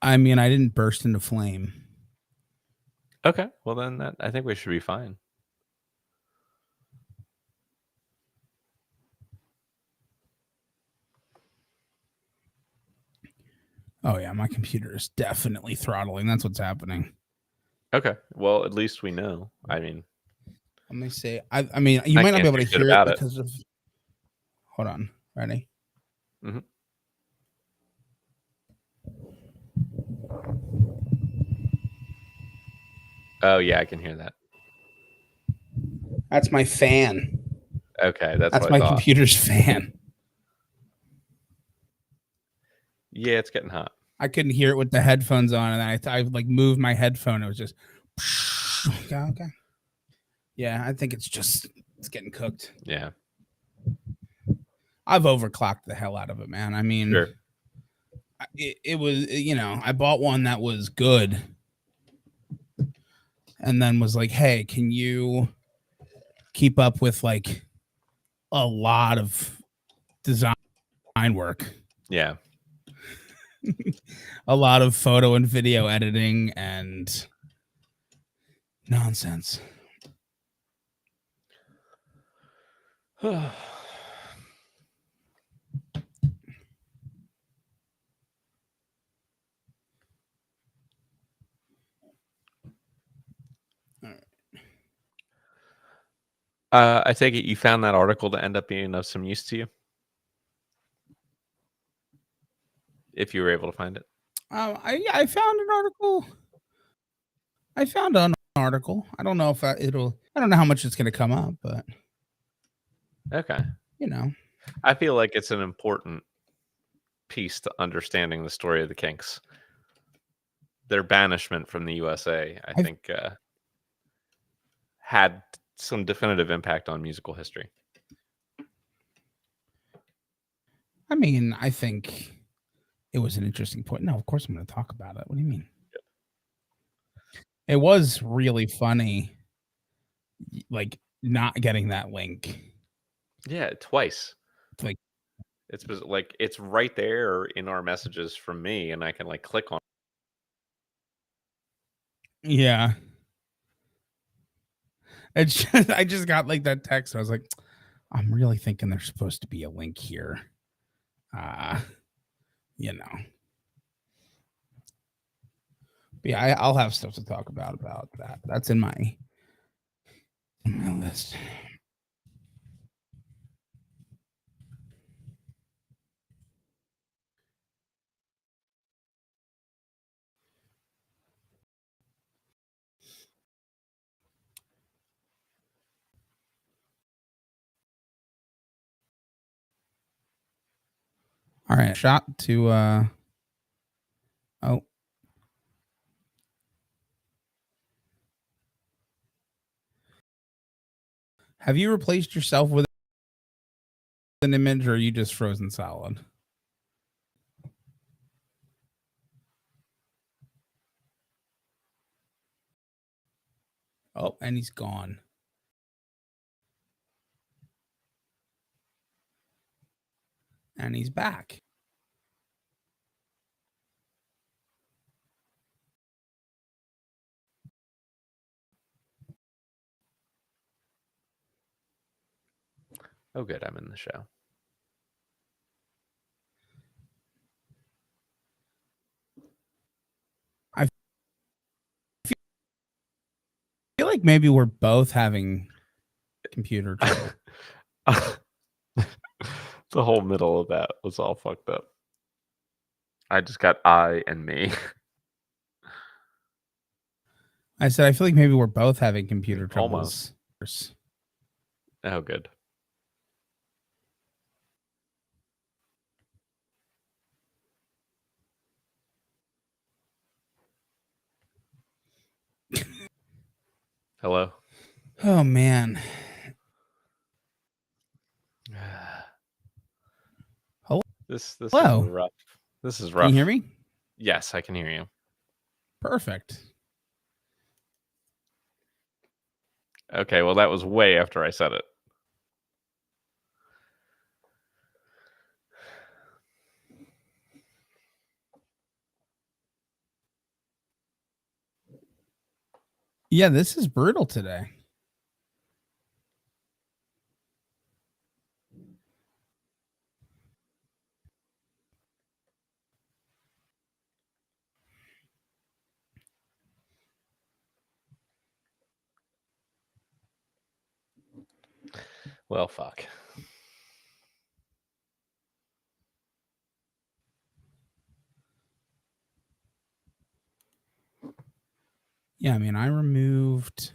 I mean, I didn't burst into flame. Okay, well then I think we should be fine. Oh yeah, my computer is definitely throttling. That's what's happening. Okay, well at least we know. I mean, Let me see. I mean, you I might not be can't able do to shit hear it about it. because of. Hold on. Ready? Mm-hmm. Oh yeah, I can hear that. That's my fan. Okay, that's That's what I my thought. computer's fan. Yeah, it's getting hot. I couldn't hear it with the headphones on, and I like moved my headphone. It was just. Okay. Yeah, I think it's getting cooked. Yeah. I've overclocked the hell out of it, man. I mean, Sure. it was, I bought one that was good and then was like, hey, can you keep up with like a lot of design work? Yeah. A lot of photo and video editing and nonsense. I take it you found that article to end up being of some use to you, if you were able to find it. I found an article. I found an article. I don't know if I don't know how much it's going to come up, but Okay. I feel like it's an important piece to understanding the story of the Kinks. Their banishment from the USA, I think, had some definitive impact on musical history. I mean, I think it was an interesting point. No, of course I'm going to talk about it. What do you mean? It was really funny, like not getting that link. Yeah, twice. Like it's like it's right there in our messages from me, and I can like click on. Yeah, it's just I just got like that text. I was like, I'm really thinking there's supposed to be a link here. You know. But yeah, I'll have stuff to talk about that. That's in my list. All right, shot to oh. Have you replaced yourself with an image or are you just frozen solid? Oh, and he's gone. And he's back. Oh, good, I'm in the show. I feel like maybe we're both having computer trouble. The whole middle of that was all fucked up. I just got I and me. I said I feel like maybe we're both having computer troubles. Almost. Oh, good. Hello. Oh man. Hello. This is Hello. rough. This is rough. Can you hear me? Yes, I can hear you. Perfect. Okay, well that was way after I said it. Yeah, this is brutal today. Well, fuck. Yeah, I mean, I removed.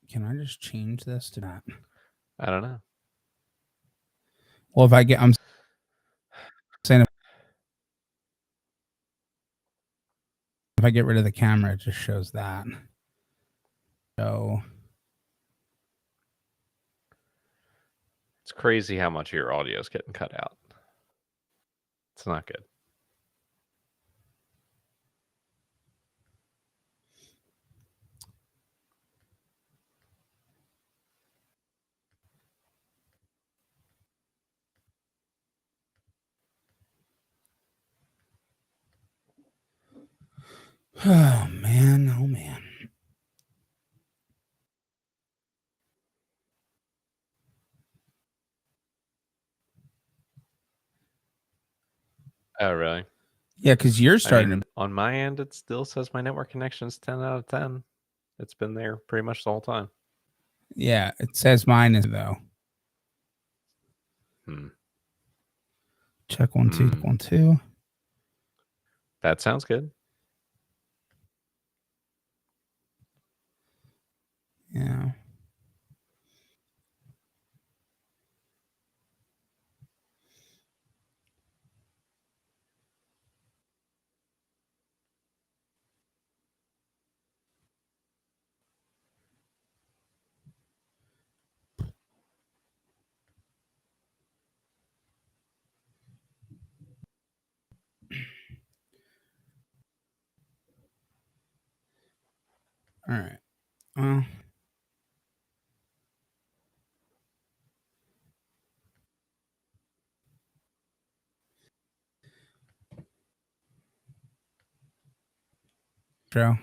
Can I just change this to that? I don't know. Well, I'm saying if I get rid of the camera, it just shows that. So it's crazy how much of your audio is getting cut out. It's not good. oh man. Oh, really? Yeah, because you're starting on my end, it still says my network connection is 10 out of 10. It's been there pretty much the whole time. Yeah, it says mine is though. Check 1 2 1 2. That sounds good. Yeah. All right. Well. Joe.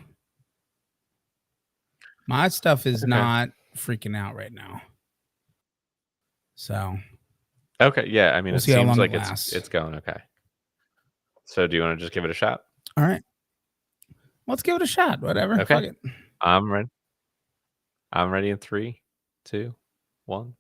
My stuff is not freaking out right now. So. Okay. Yeah. I mean, we'll it see how seems long like it lasts. it's going okay. So do you want to just give it a shot? All right. Let's give it a shot. Whatever. Okay. Fuck it. I'm ready. I'm ready in 3, 2, 1.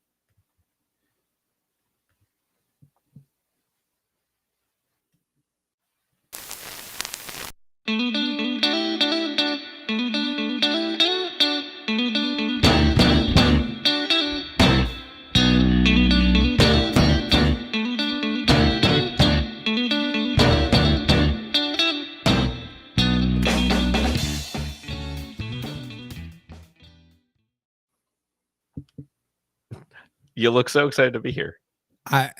You look so excited to be here. I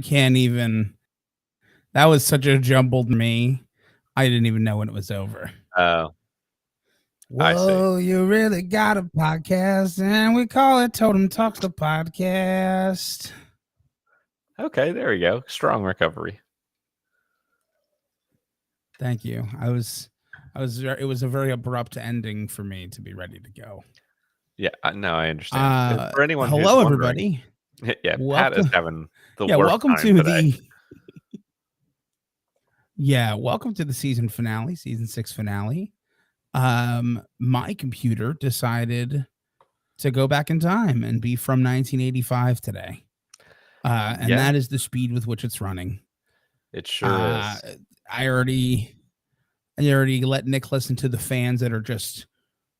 can't even. That was such a jumbled me. I didn't even know when it was over. Oh. Whoa, you really got a podcast, and we call it TotemTalks, the podcast. Okay, there we go. Strong recovery. Thank you. It was a very abrupt ending for me to be ready to go. Yeah, no, I understand. For anyone hello, who's everybody. Yeah, welcome, Pat is having the worst welcome time to today. Welcome to the season 6 finale. My computer decided to go back in time and be from 1985 today. And that is the speed with which it's running. It sure is. I already let Nick listen to the fans that are just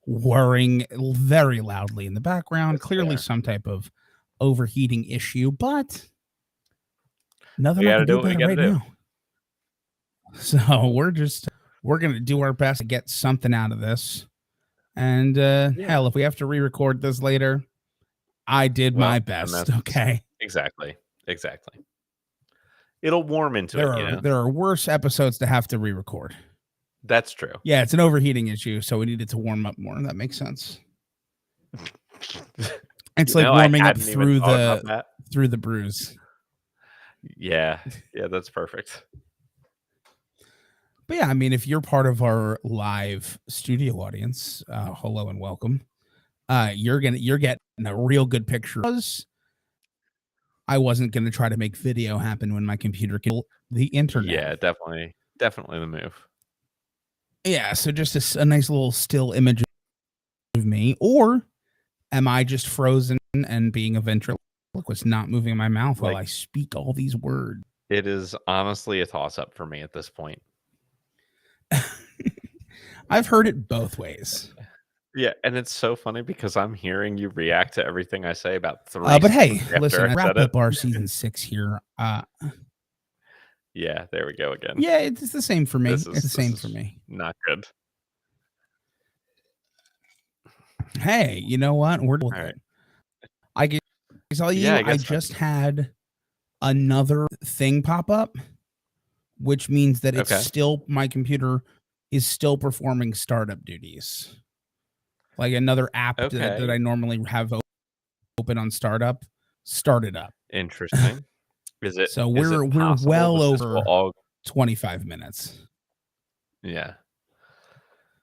whirring very loudly in the background. Yes, clearly some type of overheating issue, but nothing I can do about it right now. So we're going to do our best to get something out of this. And hell, if we have to re-record this later, I did my best. Okay. Exactly. It'll warm into it. There are worse episodes to have to re-record. That's true. Yeah, it's an overheating issue, so we needed to warm up more. That makes sense. It's like warming up through the bruise. Yeah, that's perfect. But yeah, I mean, if you're part of our live studio audience, hello and welcome. You're getting a real good picture. I wasn't gonna try to make video happen when my computer killed the internet. Yeah, definitely the move. Yeah, so just a nice little still image of me, or am I just frozen and being a ventriloquist, not moving my mouth while I speak all these words? It is honestly a toss up for me at this point. I've heard it both ways. Yeah, and it's so funny because I'm hearing you react to everything I say about 3 but hey, seconds after listen, I I wrap said it. up our season 6 here. Yeah, there we go again. Yeah, it's the same for me. It's the same for me. Not good. Hey, you know what? We're doing it. I can tell you, I just had another thing pop up, which means that it's still my computer is still performing startup duties. Like another app that I normally have open on startup started up. Interesting. Is it so we're well over 25 minutes. Yeah.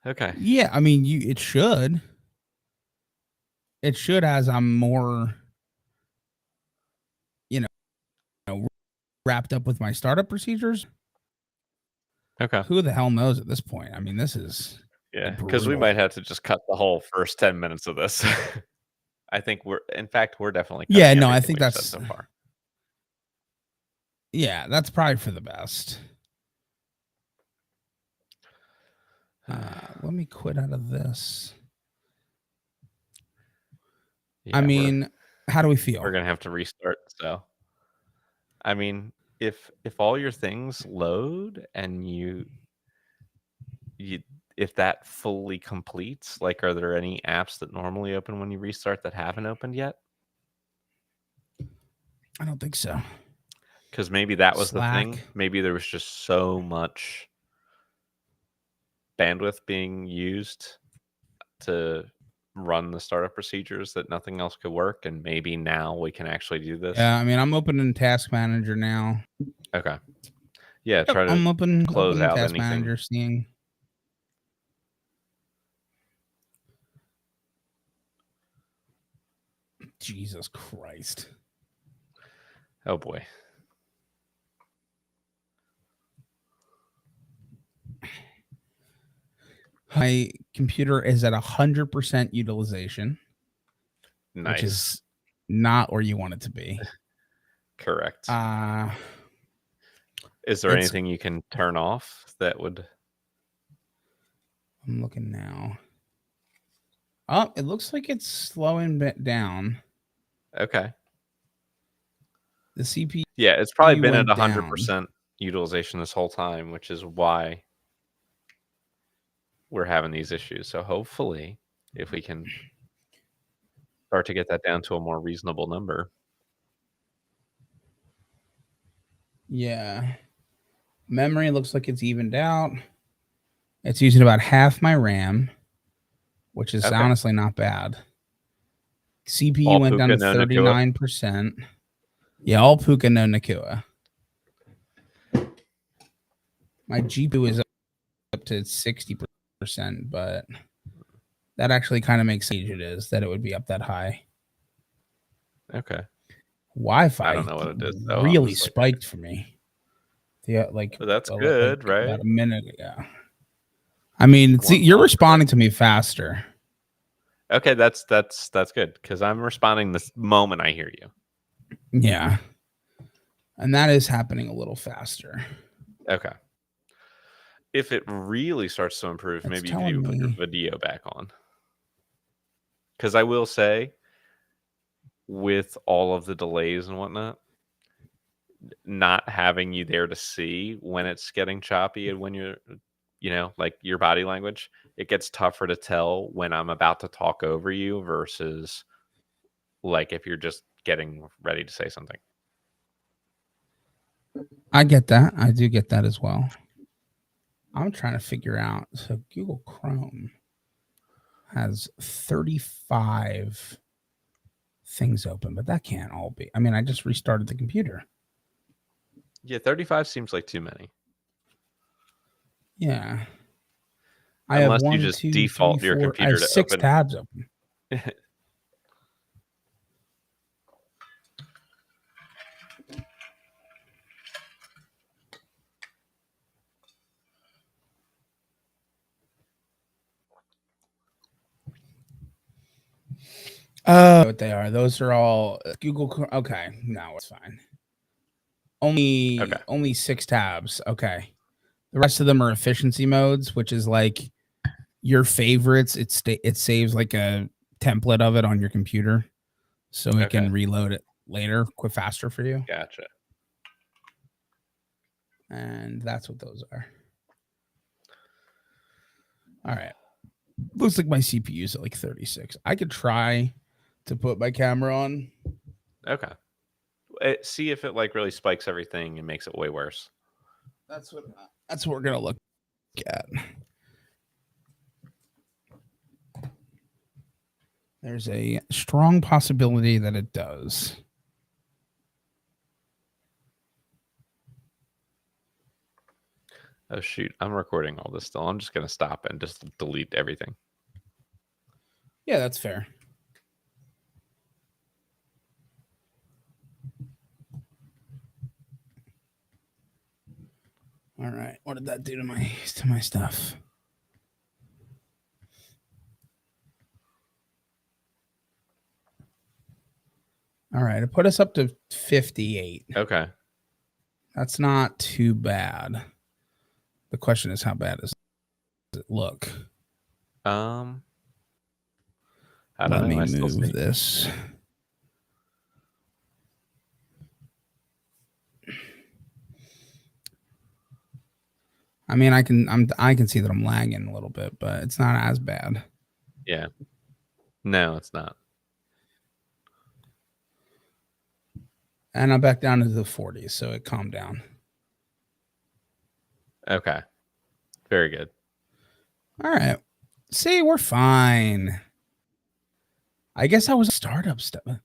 Okay. Yeah, I mean, it should. It should, as I'm more, wrapped up with my startup procedures. Okay. Who the hell knows at this point? I mean, this is because we might have to just cut the whole first 10 minutes of this. I think we're definitely cutting I think that's so far. Yeah, that's probably for the best. Let me quit out of this. Yeah, I mean, how do we feel? We're gonna have to restart. So, I mean, if all your things load and if that fully completes, like, are there any apps that normally open when you restart that haven't opened yet? I don't think so. Because maybe that was the thing. Maybe there was just so much bandwidth being used to run the startup procedures that nothing else could work, and maybe now we can actually do this. Yeah, I mean, I'm opening Task Manager now. Okay. Yeah, try to I'm open out Task anything. Manager, seeing. Jesus Christ. Oh boy. My computer is at 100% utilization. Nice. Which is not where you want it to be. Correct. Is there anything you can turn off that would... I'm looking now. Oh, it looks like it's slowing down. Okay. The CPU... Yeah, it's probably been at 100% utilization this whole time, which is why we're having these issues. So hopefully, if we can start to get that down to a more reasonable number. Yeah. Memory looks like it's evened out. It's using about half my RAM, which is honestly not bad. CPU all went down to 39%. Yeah, all Puka, no Nakua. My GPU is up to 60%, but that actually kind of makes sense. It is that it would be up that high. Okay. Wi-Fi, I don't know what it is, though, really honestly. spiked for me. Yeah, that's good, right? About a minute ago. I mean, you're responding to me faster. Okay, that's good, because I'm responding the moment I hear you. Yeah. And that is happening a little faster. Okay. If it really starts to improve, maybe you can put your video back on. Because I will say, with all of the delays and whatnot, not having you there to see when it's getting choppy and when you're, like your body language, it gets tougher to tell when I'm about to talk over you versus like if you're just getting ready to say something. I get that. I do get that as well. I'm trying to figure out. So Google Chrome has 35 things open, but that can't all be. I mean, I just restarted the computer. Yeah, 35 seems like too many. Yeah. Unless you just default your computer I have to 6 open. tabs open. What they are. Those are all Google. Okay. No, it's fine. Only 6 tabs. Okay. The rest of them are efficiency modes, which is like your favorites. It saves like a template of it on your computer, so it can reload it later, faster for you. Gotcha. And that's what those are. All right. Looks like my CPU is at like 36. I could try to put my camera on. Okay. See if it like really spikes everything and makes it way worse. That's what we're gonna look at. There's a strong possibility that it does. Oh shoot, I'm recording all this still. I'm just gonna stop and just delete everything. Yeah, that's fair. All right. What did that do to my stuff? All right. It put us up to 58. Okay. That's not too bad. The question is, how bad does it look? I don't know. Let me move this. I mean, I can see that I'm lagging a little bit, but it's not as bad. Yeah. No, it's not. And I'm back down to the 40s, so it calmed down. Okay. Very good. All right. See, we're fine. I guess I was startup stuff.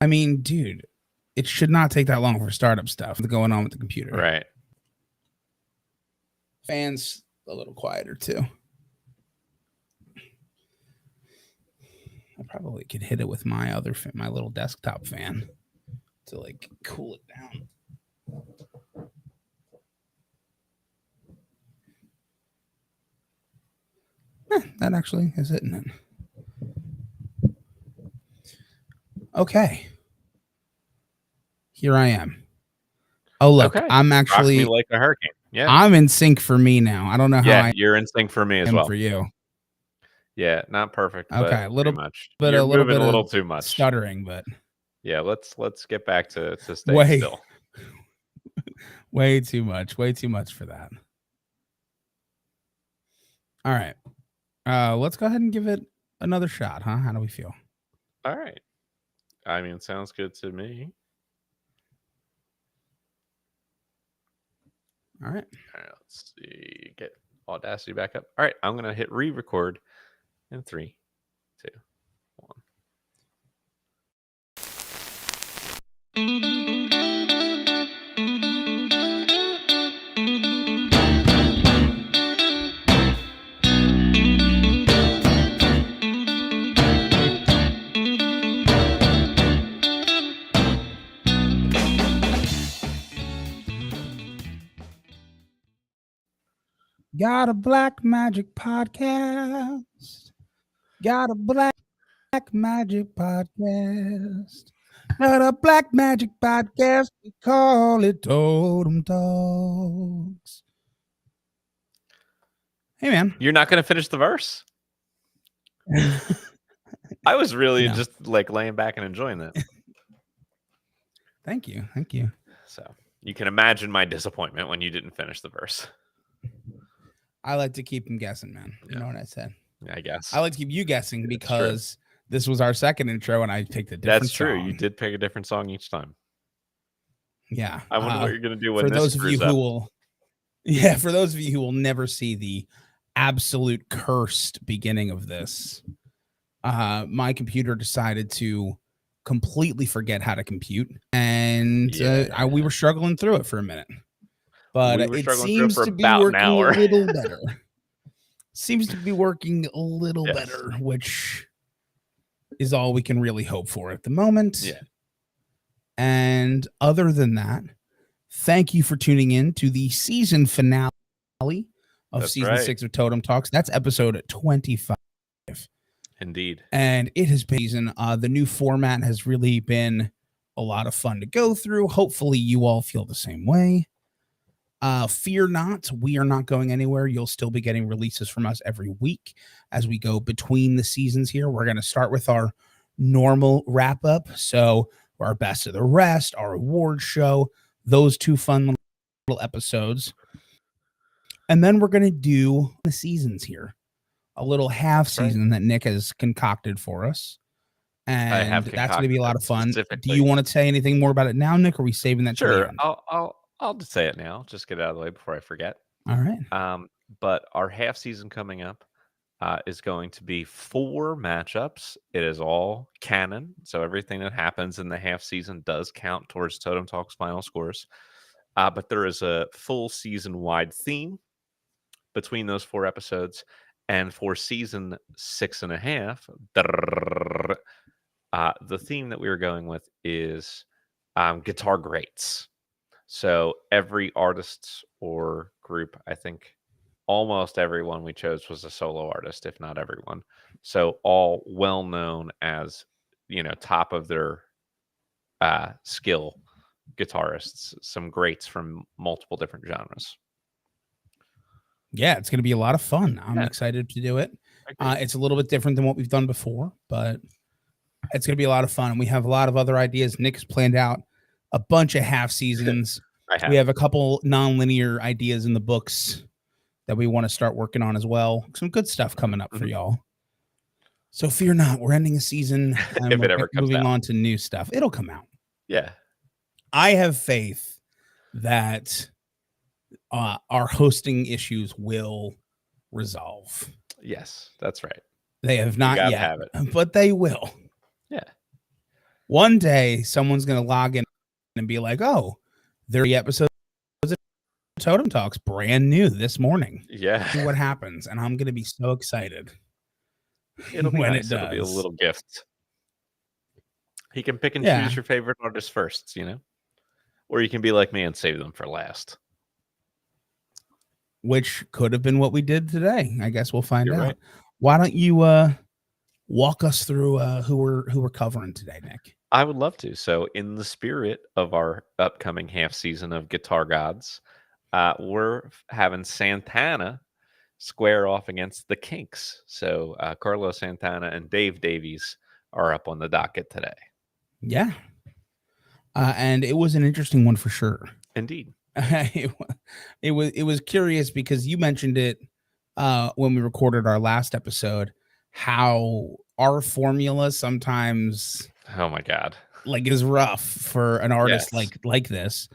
I mean, dude, it should not take that long for startup stuff going on with the computer. Right. Fans a little quieter too. I probably could hit it with my little desktop fan to like cool it down. That actually is hitting it. Okay. Here I am. Oh, look, I'm actually rock me like a hurricane. Yeah. I'm in sync for me now. I don't know how you're in sync for me as well. For you. Yeah, not perfect, okay, but a little much. But you're a little moving bit a little too much. Stuttering, but yeah, let's get back to stay still. Way too much for that. All right. Let's go ahead and give it another shot, huh? How do we feel? All right. I mean, sounds good to me. All right. Let's see. Get Audacity back up. All right. I'm going to hit re-record in 3, 2, 1. Got a Black Magic podcast. Got a Black Magic podcast. Got a Black Magic podcast. We call it Totem Talks. Hey, man. You're not going to finish the verse? I was really just like laying back and enjoying that. Thank you. So you can imagine my disappointment when you didn't finish the verse. I like to keep him guessing, man. You know what I said? I guess. I like to keep you guessing because this was our second intro and I picked a different That's true. song. You did pick a different song each time. Yeah. I wonder what you're going to do when for those of you who will. Yeah, for those of you who will never see the absolute cursed beginning of this, my computer decided to completely forget how to compute, and we were struggling through it for a minute. But it seems to be working a little better. Seems to be working a little better, which is all we can really hope for at the moment. Yeah. And other than that, thank you for tuning in to the season finale of season 6 of Totem Talks. That's episode 25. Indeed. And it has been the new format has really been a lot of fun to go through. Hopefully you all feel the same way. Fear not, we are not going anywhere. You'll still be getting releases from us every week as we go between the seasons here. We're going to start with our normal wrap up. So our best of the rest, our award show, those 2 fun little episodes. And then we're going to do the seasons here, a little half season that Nick has concocted for us. And that's going to be a lot of fun. Do you want to say anything more about it now, Nick? Or are we saving that? Sure. I'll just say it now. Just get it out of the way before I forget. All right. But our half season coming up is going to be 4 matchups. It is all canon, so everything that happens in the half season does count towards Totem Talks final scores. But there is a full season-wide theme between those 4 episodes, and for season 6.5, the theme that we were going with is guitar greats. So every artist or group, I think almost everyone we chose was a solo artist, if not everyone. So all well known as, top of their skill guitarists, some greats from multiple different genres. Yeah, it's going to be a lot of fun. I'm excited to do it. It's a little bit different than what we've done before, but it's going to be a lot of fun. And we have a lot of other ideas. Nick's planned out a bunch of half seasons. We have a couple non-linear ideas in the books that we want to start working on as well. Some good stuff coming up for y'all. So fear not, we're ending a season and we're moving on to new stuff. It'll come out. Yeah. I have faith that our hosting issues will resolve. Yes, that's right. They have not yet, but they will. Yeah. One day, someone's going to log in and be like, "Oh, there are episodes of Totem Talks brand new this morning." Yeah. See what happens, and I'm going to be so excited. It'll be nice. It'll be a little gift. He can pick and choose your favorite artists first, or you can be like me and save them for last. Which could have been what we did today. I guess we'll find out. Right. Why don't you walk us through who we're covering today, Nick? I would love to. So, in the spirit of our upcoming half season of Guitar Gods, we're having Santana square off against the Kinks. So, Carlos Santana and Dave Davies are up on the docket today. Yeah. And it was an interesting one for sure. Indeed. It was curious because you mentioned it when we recorded our last episode, how our formula sometimes, oh my God, is rough for an artist like this.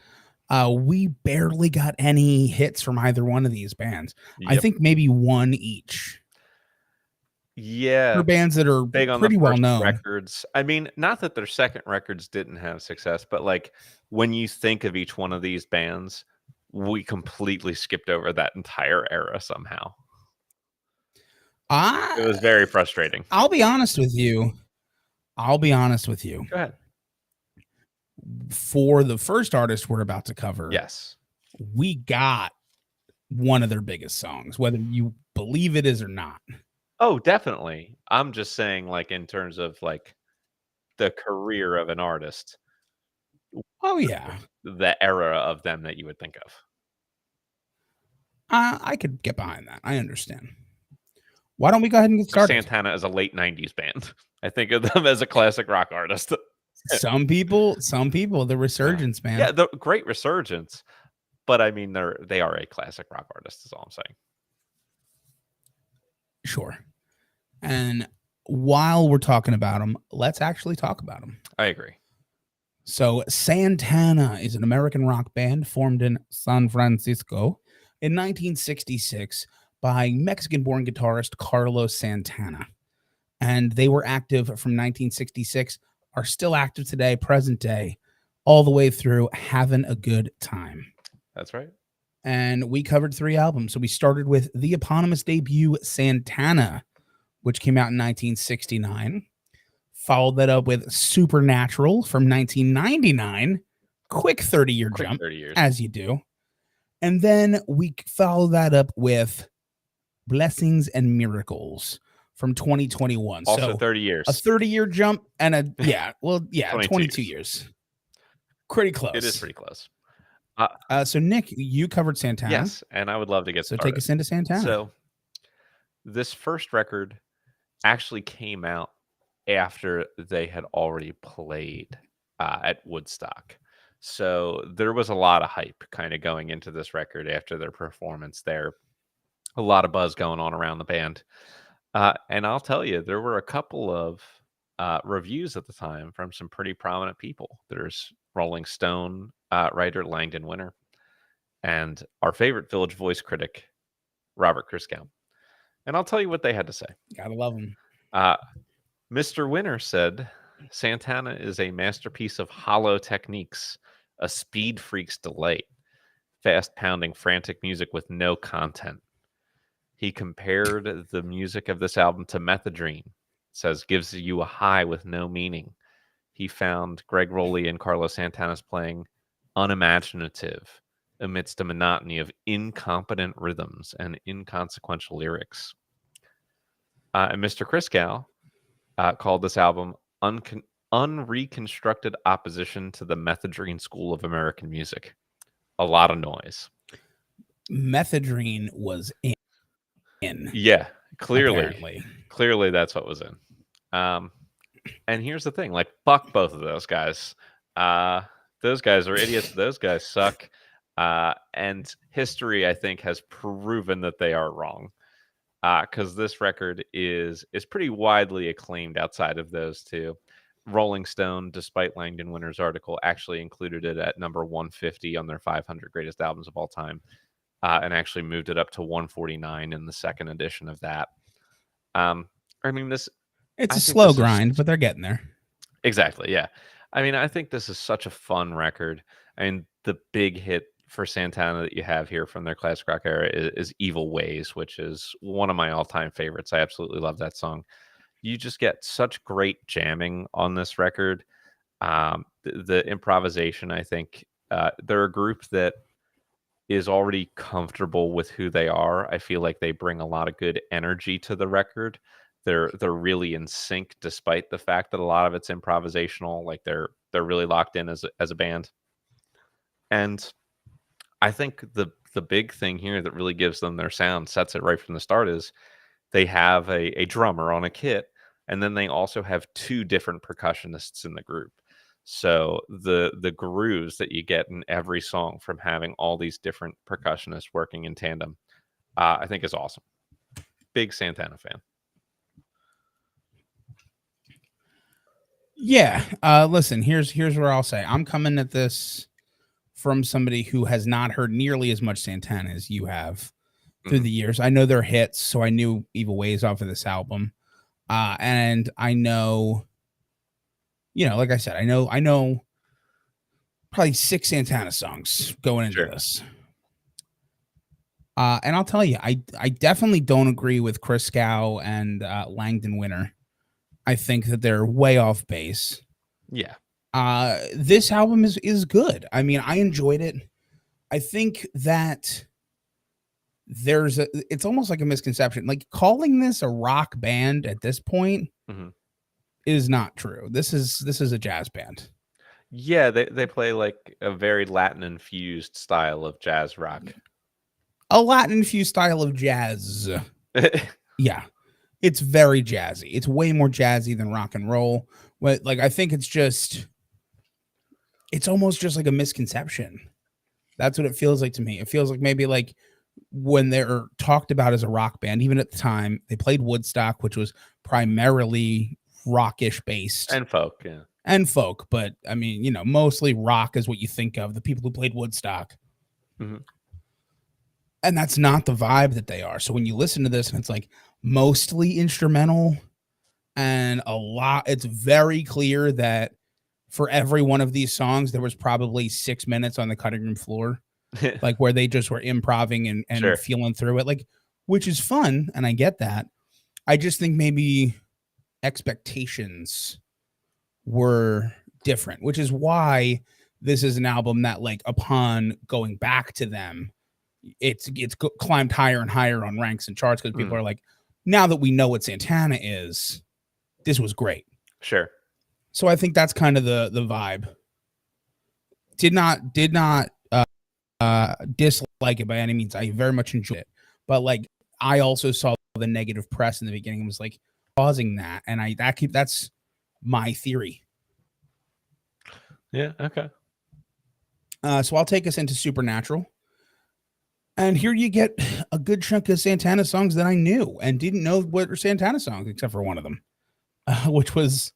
We barely got any hits from either one of these bands. Yep. I think maybe one each. Yeah, for bands that are big on pretty the well known records. I mean, not that their second records didn't have success, but when you think of each one of these bands, we completely skipped over that entire era somehow. It was very frustrating. I'll be honest with you. Go ahead. For the first artist we're about to cover, yes, we got one of their biggest songs, whether you believe it is or not. Oh, definitely. I'm just saying, in terms of the career of an artist. Oh yeah, the era of them that you would think of. I could get behind that. I understand. Why don't we go ahead and get started? Santana is a late 90s band. I think of them as a classic rock artist. Some people, the resurgence, man. Yeah, the great resurgence. But I mean, they are a classic rock artist, is all I'm saying. Sure. And while we're talking about them, let's actually talk about them. I agree. So Santana is an American rock band formed in San Francisco in 1966 by Mexican-born guitarist Carlos Santana. And they were active from 1966 are still active today, present day, all the way through, having a good time. That's right. And we covered 3 albums. So we started with the eponymous debut, Santana, which came out in 1969. Followed that up with Supernatural from 1999. Quick 30-year jump, 30 years. as you do. And then we follow that up with Blessings and Miracles from 2021. Also so 30 years. A 30-year jump and 22 years. Pretty close. It is pretty close. So Nick, you covered Santana. Yes, and I would love to get started. So take us into Santana. So this first record actually came out after they had already played at Woodstock. So there was a lot of hype kind of going into this record after their performance there. A lot of buzz going on around the band. And I'll tell you, there were a couple of reviews at the time from some pretty prominent people. There's Rolling Stone writer Langdon Winter and our favorite Village Voice critic, Robert Christgau. And I'll tell you what they had to say. Gotta love him. Mr. Winter said, Santana is a masterpiece of hollow techniques, a speed freak's delight, fast-pounding frantic music with no content. He compared the music of this album to methadone, says gives you a high with no meaning. He found Greg Rowley and Carlos Santana's playing unimaginative amidst a monotony of incompetent rhythms and inconsequential lyrics. And Mr. Christgau called this album unreconstructed opposition to the methadone school of American music. A lot of noise. Methadone was in. Yeah, clearly that's what was in. And here's the thing, like, fuck both of those guys. Those guys are idiots. Those guys suck. And history, I think, has proven that they are wrong. Because this record is pretty widely acclaimed outside of those two. Rolling Stone, despite Langdon Winter's article, actually included it at number 150 on their 500 greatest albums of all time, and actually moved it up to 149 in the second edition of that. I mean, it's a slow grind, but they're getting there. Exactly, yeah. I mean, I think this is such a fun record. And the big hit for Santana that you have here from their classic rock era is Evil Ways, which is one of my all-time favorites. I absolutely love that song. You just get such great jamming on this record. The improvisation, I think, they're a group that is already comfortable with who they are. I feel like they bring a lot of good energy to the record. They're really in sync, despite the fact that a lot of it's improvisational. Like they're really locked in as a band. And I think the big thing here that really gives them their sound, sets it right from the start, is they have a drummer on a kit, and then they also have 2 different percussionists in the group. So the grooves that you get in every song from having all these different percussionists working in tandem, I think is awesome. Big Santana fan. Yeah. Listen, here's where I'll say I'm coming at this from somebody who has not heard nearly as much Santana as you have through the years. I know their hits, so I knew Evil Ways off of this album. And I know, like I said, I know probably 6 Santana songs going into this. And I'll tell you, I definitely don't agree with Christgau and Langdon Winter. I think that they're way off base. Yeah. This album is good. I mean, I enjoyed it. I think that it's almost like a misconception. Like calling this a rock band at this point is not true. This is a jazz band. Yeah, they play like a very Latin infused style of jazz rock. A Latin infused style of jazz. Yeah. It's very jazzy. It's way more jazzy than rock and roll. But like, I think it's almost just like a misconception. That's what it feels like to me. It feels like maybe like when they're talked about as a rock band, even at the time, they played Woodstock, which was primarily rockish based. And folk, yeah. And folk. But I mean, mostly rock is what you think of, the people who played Woodstock. Mm-hmm. And that's not the vibe that they are. So when you listen to this and it's like mostly instrumental, And it's very clear that for every one of these songs, there was probably 6 minutes on the cutting room floor, like where they just were improvising and Sure. feeling through it, like, which is fun. And I get that. I just think maybe expectations were different, which is why this is an album that, like, upon going back to them, it's climbed higher and higher on ranks and charts because people are like, now that we know what Santana is, this was great. Sure. So I think that's kind of the vibe. Did not dislike it by any means. I very much enjoyed it, but like I also saw the negative press in the beginning and was like causing that, and that's my theory. Yeah. Okay. So I'll take us into Supernatural. And here you get a good chunk of Santana songs that I knew and didn't know what were Santana songs, except for one of them, which was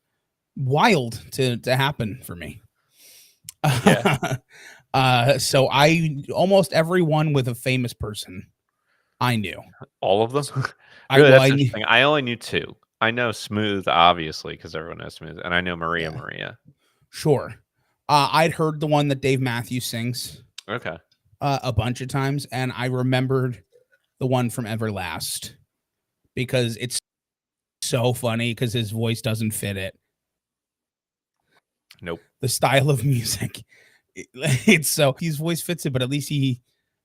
wild to happen for me. Yeah. So I almost everyone with a famous person I knew. All of them? Really, that's interesting. I only knew 2. I know Smooth, obviously, because everyone knows Smooth, and I know Maria Maria. Sure. I'd heard the one that Dave Matthews sings. Okay. A bunch of times, and I remembered the one from Everlast because it's so funny because his voice doesn't fit it. Nope. The style of music. It's so his voice fits it, but at least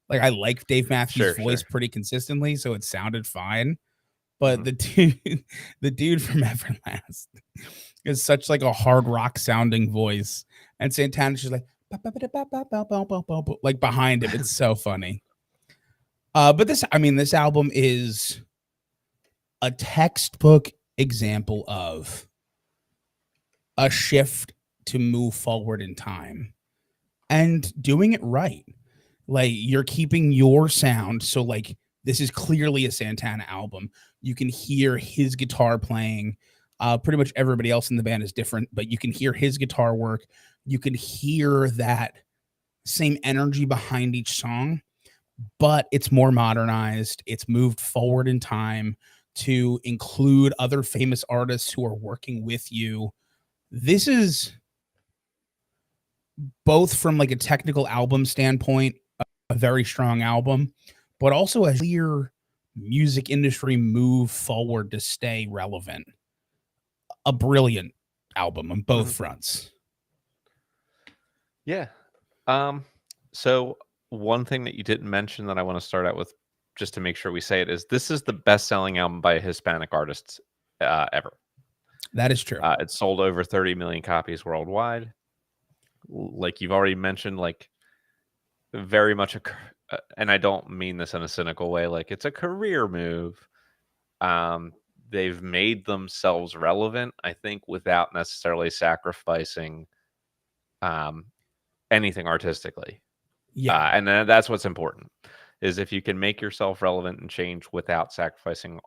I like Dave Matthews' voice pretty consistently, so it sounded fine. But the dude from Everlast is such like a hard rock sounding voice, and Santana's just like behind him. It's so funny. But this album is a textbook example of a shift to move forward in time and doing it right. Like you're keeping your sound. So like this is clearly a Santana album. You can hear his guitar playing. Pretty much everybody else in the band is different, but you can hear his guitar work. You can hear that same energy behind each song, but it's more modernized. It's moved forward in time to include other famous artists who are working with you. This is both from like a technical album standpoint, a very strong album, but also a clear music industry move forward to stay relevant. A brilliant album on both fronts. Yeah. So one thing that you didn't mention that I want to start out with, just to make sure we say it, is this is the best-selling album by a Hispanic artist ever. That is true. It sold over 30 million copies worldwide. Like you've already mentioned, like very much and I don't mean this in a cynical way, like it's a career move. They've made themselves relevant, I think, without necessarily sacrificing anything artistically. Yeah. And that's what's important, is if you can make yourself relevant and change without sacrificing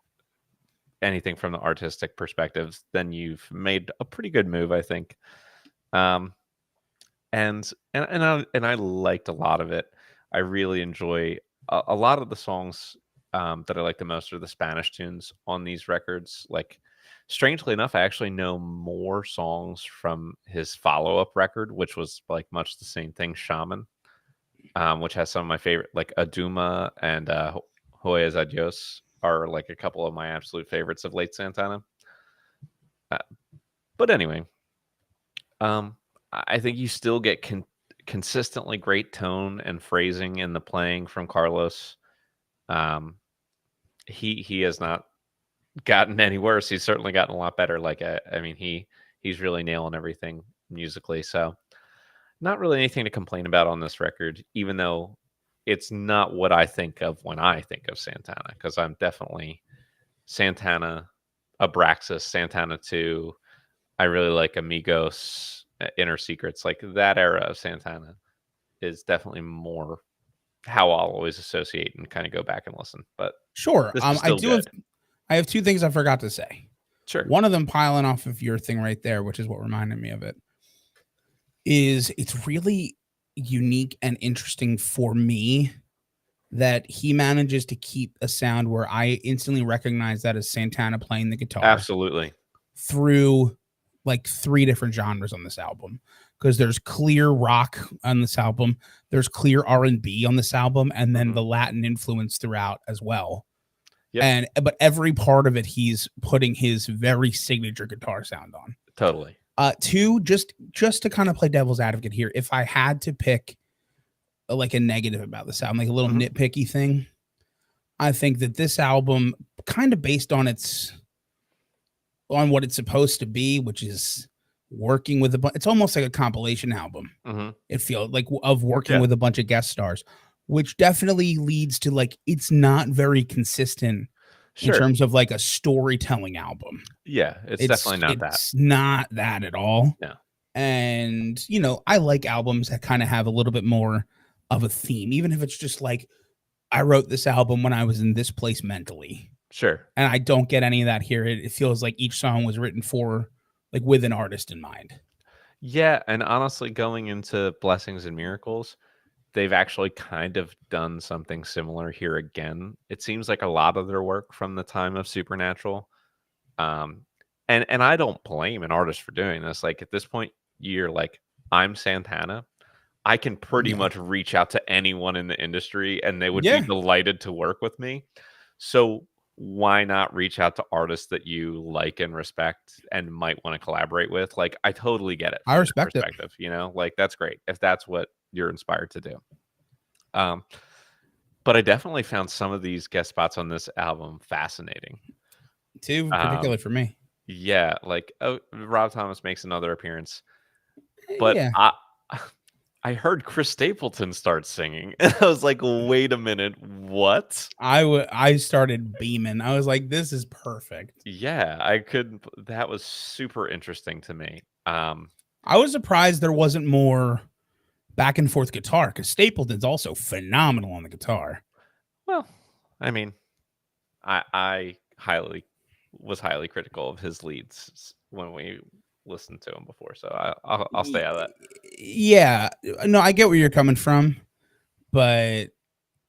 anything from the artistic perspectives, then you've made a pretty good move, I think. And I liked a lot of it. I really enjoy a lot of the songs that I like the most are the Spanish tunes on these records. Like, strangely enough, I actually know more songs from his follow-up record, which was like much the same thing, Shaman, which has some of my favorite, like Aduma and Joyas Adios are like a couple of my absolute favorites of late Santana. But anyway, I think you still get consistently great tone and phrasing in the playing from Carlos. He has not gotten any worse. He's certainly gotten a lot better. Like I mean, he's really nailing everything musically. So not really anything to complain about on this record, even though it's not what I think of when I think of Santana, because I'm definitely Santana, Abraxas, Santana 2. I really like Amigos, Inner Secrets. Like that era of Santana is definitely more how I'll always associate and kind of go back and listen. But sure, this is still good. I have 2 things I forgot to say. Sure. One of them, piling off of your thing right there, which is what reminded me of it, is it's really unique and interesting for me that he manages to keep a sound where I instantly recognize that as Santana playing the guitar. Absolutely. through like 3 different genres on this album, because there's clear rock on this album, there's clear R&B on this album, and then the Latin influence throughout as well. Yep. But every part of it, he's putting his very signature guitar sound on. Totally. Two, just to kind of play devil's advocate here, if I had to pick like a negative about this album, like a little nitpicky thing, I think that this album, kind of based on what it's supposed to be, which is working with it's almost like a compilation album. It feels like, of working with a bunch of guest stars, which definitely leads to like, it's not very consistent in terms of like a storytelling album. Yeah, it's definitely not that. It's not that at all. No. And, you know, I like albums that kind of have a little bit more of a theme, even if it's just like, I wrote this album when I was in this place mentally. Sure. And I don't get any of that here. It feels like each song was written for, like, with an artist in mind. Yeah, and honestly, going into Blessings and Miracles, they've actually kind of done something similar here again. It seems like a lot of their work from the time of Supernatural. And I don't blame an artist for doing this. Like, at this point, you're like, I'm Santana. I can pretty much reach out to anyone in the industry and they would be delighted to work with me. So why not reach out to artists that you like and respect and might want to collaborate with? Like, I totally get it. I respect it. You know, like, that's great if that's what you're inspired to do. But I definitely found some of these guest spots on this album fascinating. Too particular for me. Yeah, like, Rob Thomas makes another appearance. But I heard Chris Stapleton start singing, and I was like, "Wait a minute, what?" I started beaming. I was like, "This is perfect." Yeah, I couldn't. That was super interesting to me. I was surprised there wasn't more back and forth guitar, because Stapleton's also phenomenal on the guitar. Well, I mean, I was highly critical of his leads when we listened to him before, so I'll stay out of that. Yeah, no, I get where you're coming from, but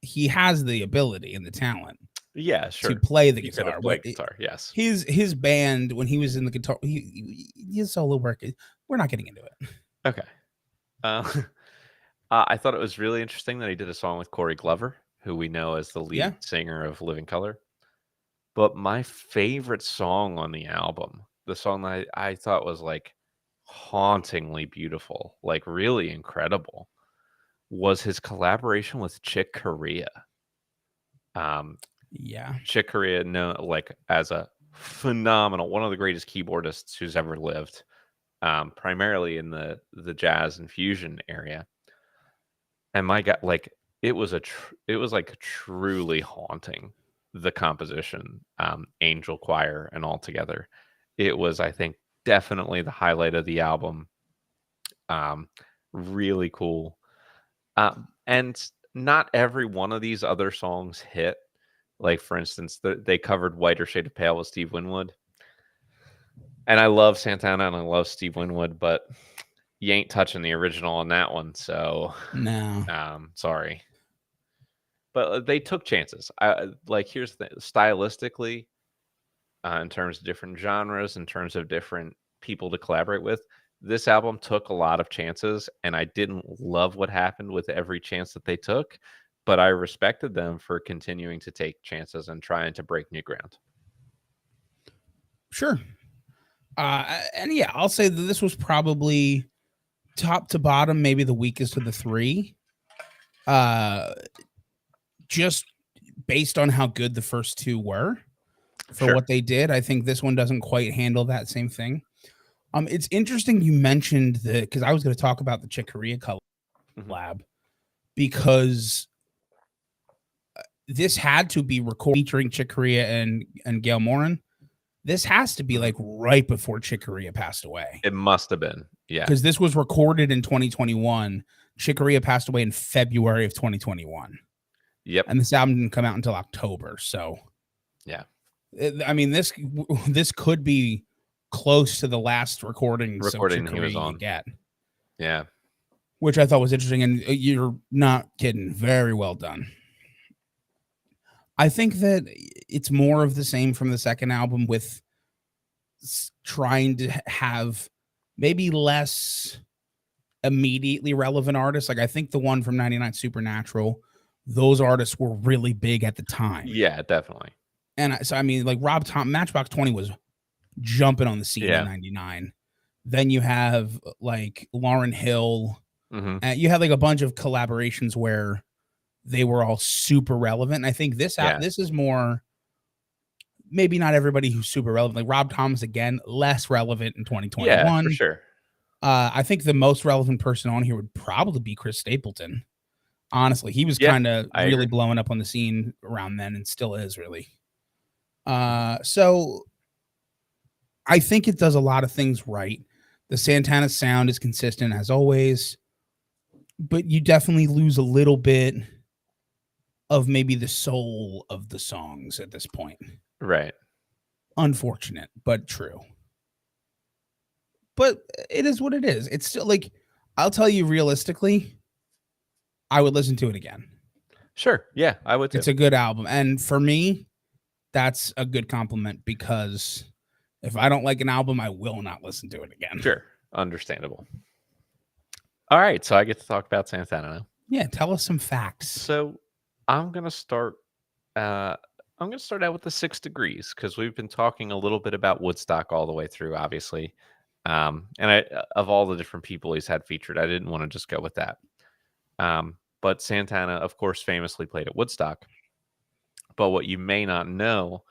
he has the ability and the talent. Yeah, sure. To play the guitar. Guitar, yes. His band, when he was in the guitar, his solo work. We're not getting into it. Okay. I thought it was really interesting that he did a song with Corey Glover, who we know as the lead singer of Living Colour. But my favorite song on the album, the song that I thought was like hauntingly beautiful, like really incredible, was his collaboration with Chick Corea. Chick Corea, like, as a phenomenal, one of the greatest keyboardists who's ever lived, primarily in the jazz and fusion area. And my God, like, it was like truly haunting, the composition, Angel Choir and all together. It was, I think, definitely the highlight of the album. Really cool. And not every one of these other songs hit. Like, for instance, they covered Whiter Shade of Pale with Steve Winwood. And I love Santana and I love Steve Winwood, but you ain't touching the original on that one. So, no. Sorry. But they took chances. Like, here's the thing. Stylistically, in terms of different genres, in terms of different people to collaborate with, this album took a lot of chances, and I didn't love what happened with every chance that they took, but I respected them for continuing to take chances and trying to break new ground. Sure. And yeah, I'll say that this was probably top to bottom, maybe the weakest of the 3. Just based on how good the first 2 were for what they did. I think this one doesn't quite handle that same thing. It's interesting you mentioned because I was going to talk about the Chick Corea collab, because this had to be recorded featuring Chick Corea and Gail Moran. This has to be like right before Chick Corea passed away. It must have been, yeah. Because this was recorded in 2021. Chick Corea passed away in February of 2021. Yep. And this album didn't come out until October. So, yeah. I mean, this could be close to the last recording he was on. Get. Yeah. Which I thought was interesting. And you're not kidding. Very well done. I think that it's more of the same from the second album, with trying to have maybe less immediately relevant artists. Like I think the one from 99 Supernatural, those artists were really big at the time. Yeah, definitely. And so I mean, like Matchbox 20 was jumping on the scene in 99. Then you have like Lauryn Hill. And you had like a bunch of collaborations where they were all super relevant. And I think this is more, maybe not everybody who's super relevant. Like Rob Thomas, again, less relevant in 2021. Yeah, for sure. I think the most relevant person on here would probably be Chris Stapleton. Honestly, he was kind of really blowing up on the scene around then and still is really. So I think it does a lot of things right. The Santana sound is consistent as always, but you definitely lose a little bit of maybe the soul of the songs at this point. Right. Unfortunate, but true. But it is what it is. It's still like, I'll tell you realistically, I would listen to it again. Sure. Yeah, I would too. It's a good album. And for me, that's a good compliment because if I don't like an album, I will not listen to it again. Sure. Understandable. All right. So I get to talk about Santana now. Yeah. Tell us some facts. So I'm going to start. I'm going to start out with the 6 Degrees because we've been talking a little bit about Woodstock all the way through, obviously. And of all the different people he's had featured, I didn't want to just go with that. But Santana, of course, famously played at Woodstock. But what you may not know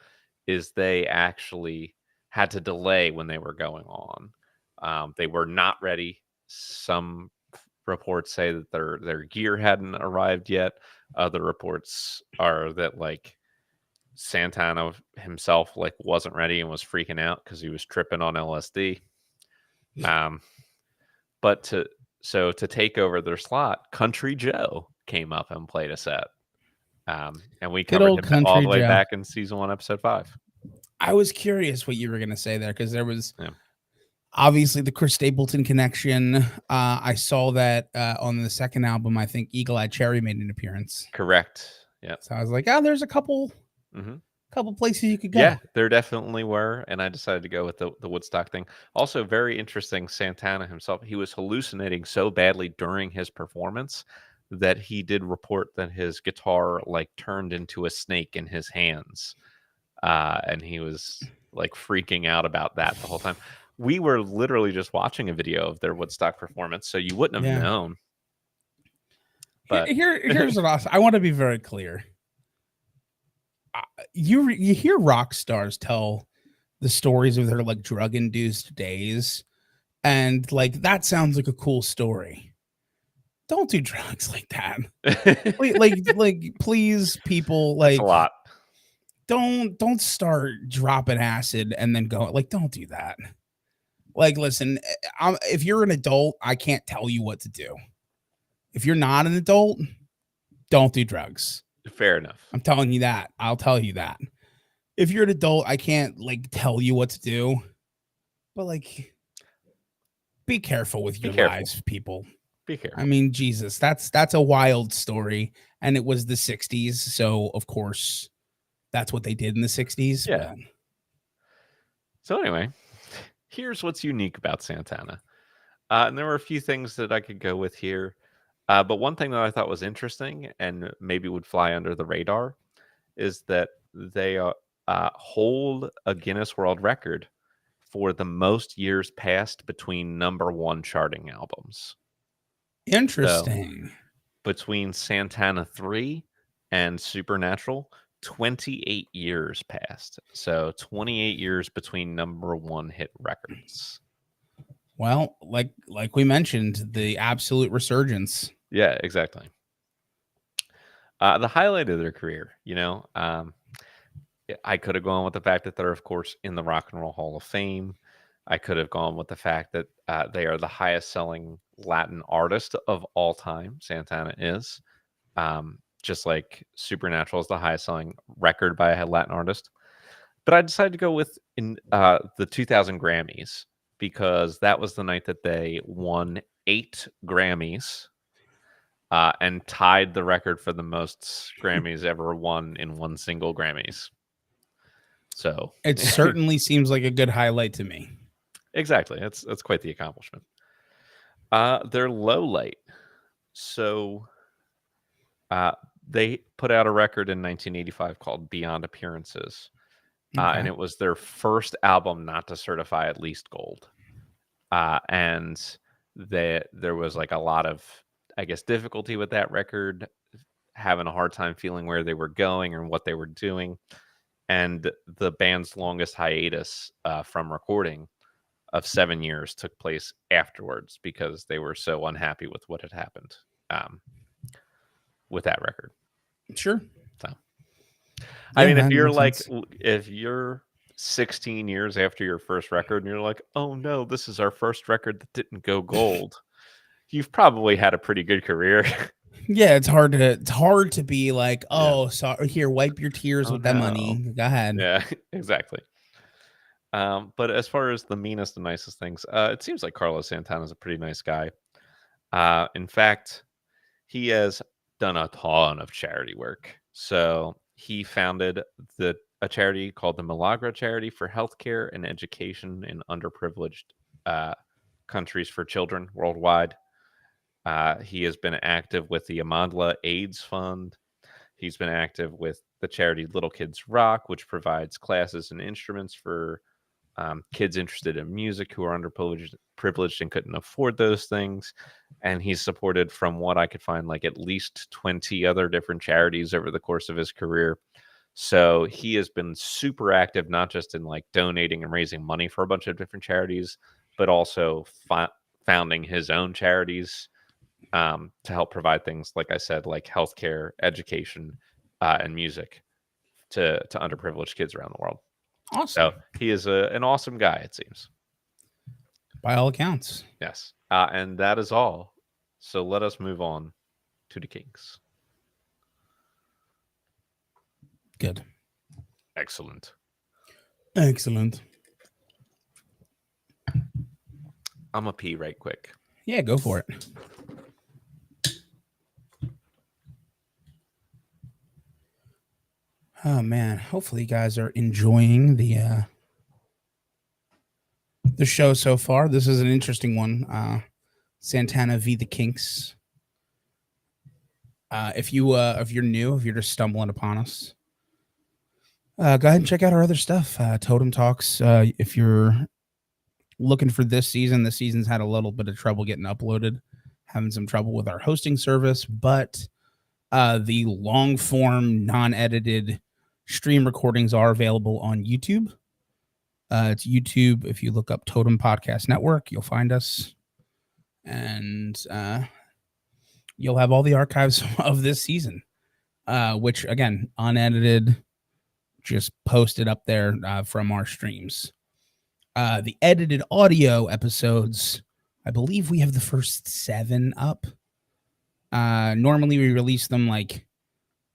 is they actually had to delay when they were going on. They were not ready. Some reports say that their gear hadn't arrived yet. Other reports are that like Santana himself like wasn't ready and was freaking out because he was tripping on LSD. But to take over their slot, Country Joe came up and played a set. And we covered him all the way back in season 1, episode 5. I was curious what you were going to say there because there was obviously the Chris Stapleton connection. I saw that on the second album. I think Eagle Eye Cherry made an appearance. Correct. Yeah. So I was like, oh, there's a couple places you could go. Yeah, there definitely were. And I decided to go with the Woodstock thing. Also, very interesting, Santana himself, he was hallucinating so badly during his performance that he did report that his guitar like turned into a snake in his hands. And he was like freaking out about that the whole time. We were literally just watching a video of their Woodstock performance, so you wouldn't have known. But here's what I want to be very clear. You hear rock stars tell the stories of their like drug induced days, and like that sounds like a cool story. Don't do drugs like that. like please, people, like that's a lot. Don't start dropping acid and then go like, don't do that. Like, listen, if you're an adult, I can't tell you what to do. If you're not an adult, don't do drugs. Fair enough. I'm telling you that. I'll tell you that. If you're an adult, I can't like tell you what to do. But like, be careful with your lives, people. Be careful. I mean, Jesus, that's a wild story. And it was the 60s. So of course, that's what they did in the 60s. Yeah. But... So anyway, here's what's unique about Santana. And there were a few things that I could go with here. But one thing that I thought was interesting and maybe would fly under the radar is that they hold a Guinness World Record for the most years passed between #1 charting albums. Interesting. So, between Santana 3 and Supernatural, 28 years passed. So 28 years between #1 hit records. Well, like we mentioned, the absolute resurgence. Yeah, exactly. The highlight of their career, I could have gone with the fact that they're, of course, in the Rock and Roll Hall of Fame. I could have gone with the fact that they are the highest selling Latin artist of all time. Santana is. Just like Supernatural is the highest selling record by a Latin artist. But I decided to go with the 2000 Grammys because that was the night that they won 8 Grammys and tied the record for the most Grammys ever won in one single Grammys. So it certainly seems like a good highlight to me. Exactly. That's quite the accomplishment. Their low light. So they put out a record in 1985 called Beyond Appearances. And it was their first album not to certify at least gold. And there was like a lot of, I guess, difficulty with that record, having a hard time feeling where they were going and what they were doing. And the band's longest hiatus from recording of 7 years took place afterwards because they were so unhappy with what had happened with that record. Sure. So, I mean, if you're 16 years after your first record and you're like, oh no, this is our first record that didn't go gold, you've probably had a pretty good career. Yeah, it's hard to be like, oh, sorry, here, wipe your tears with that money. Go ahead. Yeah, exactly. But as far as the meanest and nicest things, it seems like Carlos Santana is a pretty nice guy. In fact, he has done a ton of charity work. So he founded a charity called the Milagro Charity for healthcare and education in underprivileged countries for children worldwide. He has been active with the Amandla AIDS Fund. He's been active with the charity Little Kids Rock, which provides classes and instruments for kids interested in music who are underprivileged and couldn't afford those things. And he's supported, from what I could find, like at least 20 other different charities over the course of his career. So he has been super active, not just in like donating and raising money for a bunch of different charities, but also founding his own charities to help provide things, like I said, like healthcare, education, and music to underprivileged kids around the world. Awesome. So he is an awesome guy, it seems. By all accounts. Yes. And that is all. So let us move on to the Kinks. Good. Excellent. Excellent. I'm a pee right quick. Yeah, go for it. Oh man, hopefully you guys are enjoying the show so far. This is an interesting one. Santana v the Kinks. If you're new, if you're just stumbling upon us, go ahead and check out our other stuff. TotemTalks. If you're looking for this season's had a little bit of trouble getting uploaded, having some trouble with our hosting service, but the long form, non-edited stream recordings are available on YouTube. It's YouTube. If you look up Totem Podcast Network, you'll find us. And you'll have all the archives of this season, which, again, unedited, just posted up there from our streams. The edited audio episodes, I believe we have the first 7 up. Normally we release them like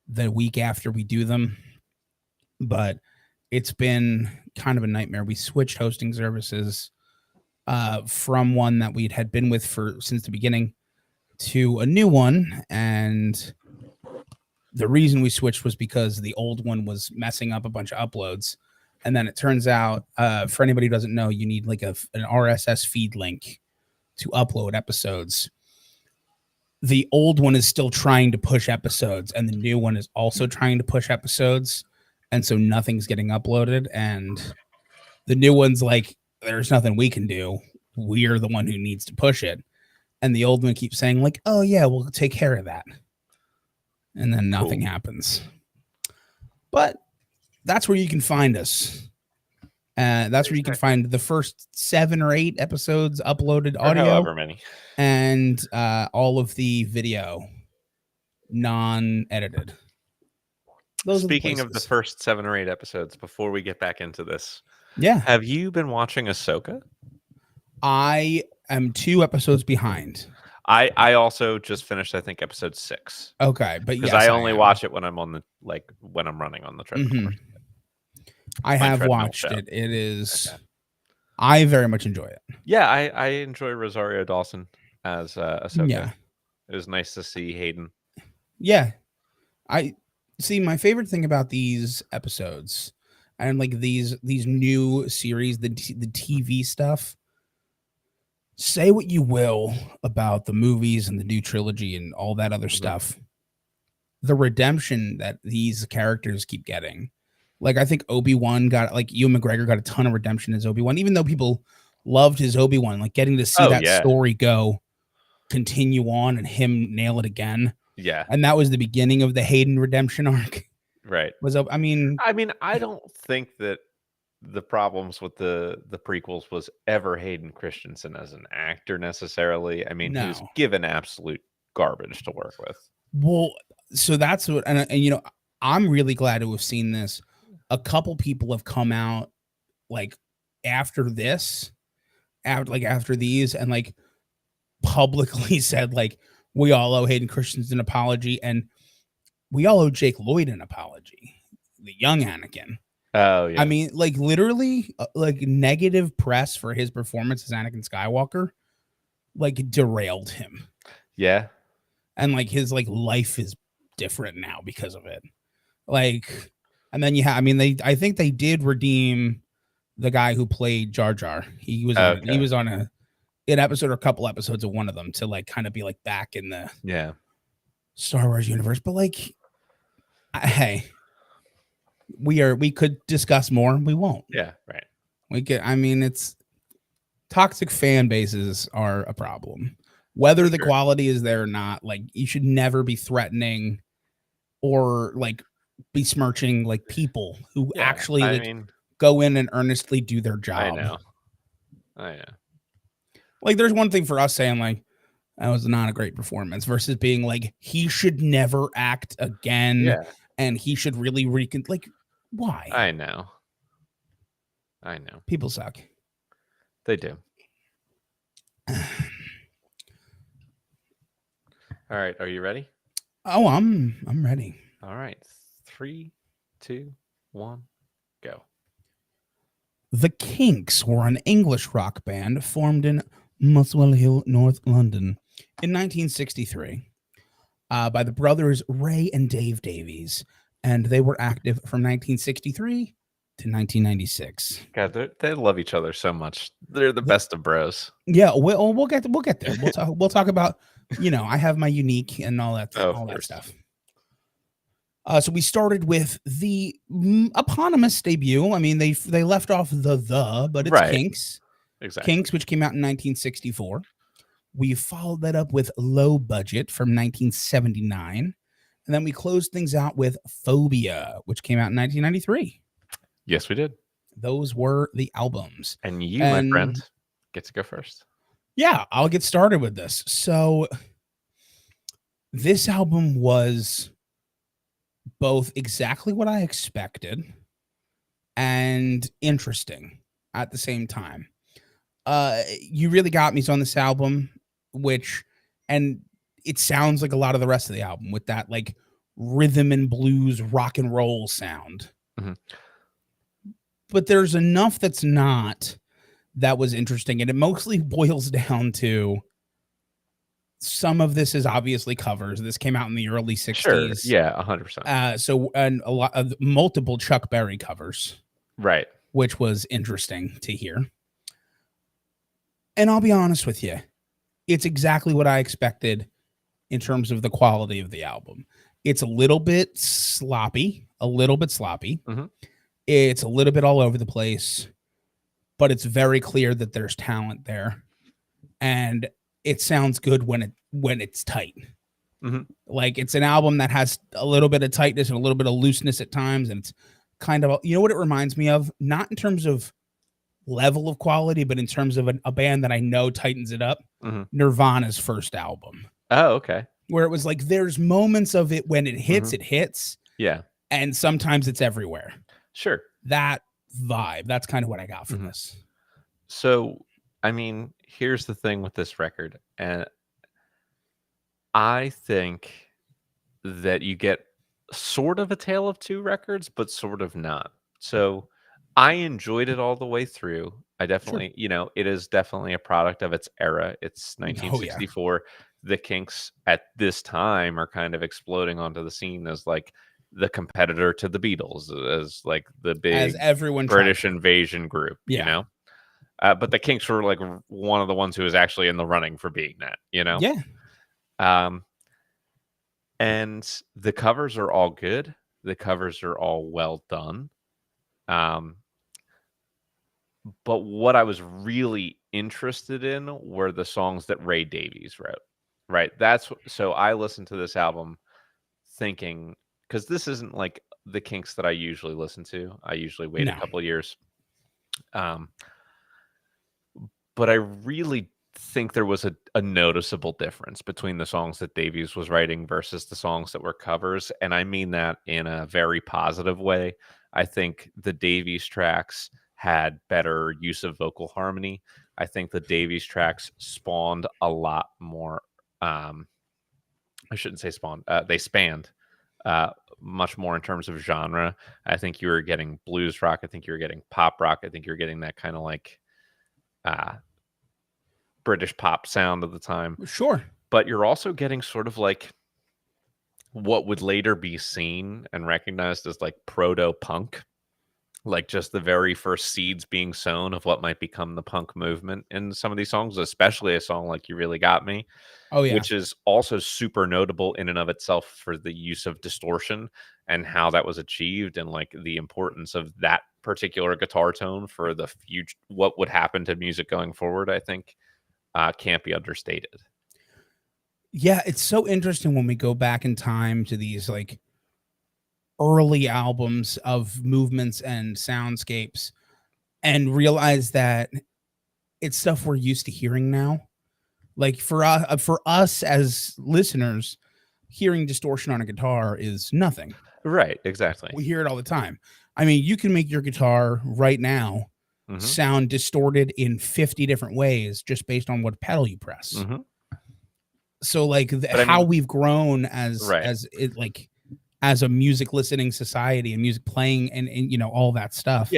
the week after we do them, but it's been kind of a nightmare. We switched hosting services from one that we had been with since the beginning to a new one, and the reason we switched was because the old one was messing up a bunch of uploads. And then it turns out, for anybody who doesn't know, you need like an RSS feed link to upload episodes. The old one is still trying to push episodes, and the new one is also trying to push episodes. And so nothing's getting uploaded. And the new one's like, there's nothing we can do. We're the one who needs to push it. And the old one keeps saying like, oh yeah, we'll take care of that. And then nothing happens. But that's where you can find us. That's where you can find the first 7 or 8 episodes uploaded audio. However many. And all of the video non-edited. Speaking of the first 7 or 8 episodes, before we get back into this, yeah, have you been watching Ahsoka? I am 2 episodes behind. I also just finished, I think, episode 6. Okay, but because I only watch it when I'm on when I'm running on the treadmill. I have watched it. It is. Okay. I very much enjoy it. Yeah, I enjoy Rosario Dawson as Ahsoka. Yeah, it was nice to see Hayden. Yeah, I see. My favorite thing about these episodes, and like these new series, the TV stuff. Say what you will about the movies and the new trilogy and all that other stuff. The redemption that these characters keep getting. Like, I think Obi-Wan got, like, Ewan McGregor got a ton of redemption as Obi-Wan, even though people loved his Obi-Wan, like getting to see that story continue on and him nail it again. Yeah. And that was the beginning of the Hayden redemption arc. Right. I mean, I don't think that the problems with the prequels was ever Hayden Christensen as an actor necessarily. I mean, he was given absolute garbage to work with. Well, so that's what, and you know, I'm really glad to have seen this. A couple people have come out like after this, after these, and like publicly said like we all owe Hayden Christensen an apology, and we all owe Jake Lloyd an apology, the young Anakin. Oh yeah. I mean, like literally, like negative press for his performance as Anakin Skywalker, like derailed him. Yeah. And like his like life is different now because of it. Like, and then I think they did redeem the guy who played Jar Jar. He was on an episode or a couple episodes of one of them to like kind of be like back in the Star Wars universe. But like, hey, we could discuss more. We won't. Yeah, right. I mean, it's toxic fan bases are a problem. Whether the quality is there or not, like you should never be threatening or like besmirching like people who actually go in and earnestly do their job. I know. Like there's one thing for us saying like that was not a great performance versus being like he should never act again and he should really like why? I know. People suck. They do. All right, are you ready? Oh, I'm ready. All right. 3, 2, 1, go. The Kinks were an English rock band formed in Muswell Hill, North London in 1963 by the brothers Ray and Dave Davies, and they were active from 1963 to 1996. God, they love each other so much. They're the best of bros. Yeah, we'll get there. We'll talk about, you know, I have my unique and all that that stuff. So we started with the eponymous debut. I mean, they left off but it's Kinks. Exactly. Kinks, which came out in 1964. We followed that up with Low Budget from 1979. And then we closed things out with Phobia, which came out in 1993. Yes, we did. Those were the albums. And my friend, get to go first. Yeah, I'll get started with this. So this album was both exactly what I expected and interesting at the same time. You really got me on this album, and it sounds like a lot of the rest of the album with that like rhythm and blues rock and roll sound. Mm-hmm. But there's enough that's not that was interesting, and it mostly boils down to some of this is obviously covers. This came out in the early 60s. Sure. Yeah, 100%. So, and a lot of multiple Chuck Berry covers. Right. Which was interesting to hear. And I'll be honest with you, it's exactly what I expected in terms of the quality of the album. It's a little bit sloppy. Mm-hmm. It's a little bit all over the place, but it's very clear that there's talent there. And it sounds good when it's tight. Mm-hmm. Like it's an album that has a little bit of tightness and a little bit of looseness at times. And it's kind of, you know what it reminds me of? Not in terms of level of quality, but in terms of a band that I know tightens it up. Mm-hmm. Nirvana's first album. Oh, okay. Where it was like, there's moments of it when it hits, mm-hmm. it hits. Yeah. And sometimes it's everywhere. Sure. That vibe. That's kind of what I got from this. So, I mean, here's the thing with this record. And I think that you get sort of a tale of two records, but sort of not. So I enjoyed it all the way through. I definitely, it is definitely a product of its era. It's 1964. The Kinks at this time are kind of exploding onto the scene as like the competitor to the Beatles, as like the big as everyone British invasion group, yeah. you know? But the Kinks were like one of the ones who was actually in the running for being that, you know? Yeah. And the covers are all good. The covers are all well done. But what I was really interested in were the songs that Ray Davies wrote. Right. So I listened to this album thinking, because this isn't like the Kinks that I usually listen to. I usually wait a couple years. But I really think there was a noticeable difference between the songs that Davies was writing versus the songs that were covers. And I mean that in a very positive way. I think the Davies tracks had better use of vocal harmony. I think the Davies tracks spawned a lot more. I shouldn't say spawned. They spanned much more in terms of genre. I think you were getting blues rock. I think you were getting pop rock. I think you were getting that kind of like British pop sound of the time. Sure. But you're also getting sort of like what would later be seen and recognized as like proto punk, like just the very first seeds being sown of what might become the punk movement in some of these songs, especially a song like You Really Got Me. Oh, yeah. Which is also super notable in and of itself for the use of distortion and how that was achieved, and like the importance of that particular guitar tone for the future, what would happen to music going forward, I think can't be understated. Yeah, it's so interesting when we go back in time to these like early albums of movements and soundscapes and realize that it's stuff we're used to hearing now. Like for us as listeners, hearing distortion on a guitar is nothing. Right, exactly. We hear it all the time. I mean, you can make your guitar right now sound distorted in 50 different ways just based on what pedal you press. So like how we've grown as it like as a music listening society and music playing and you know all that stuff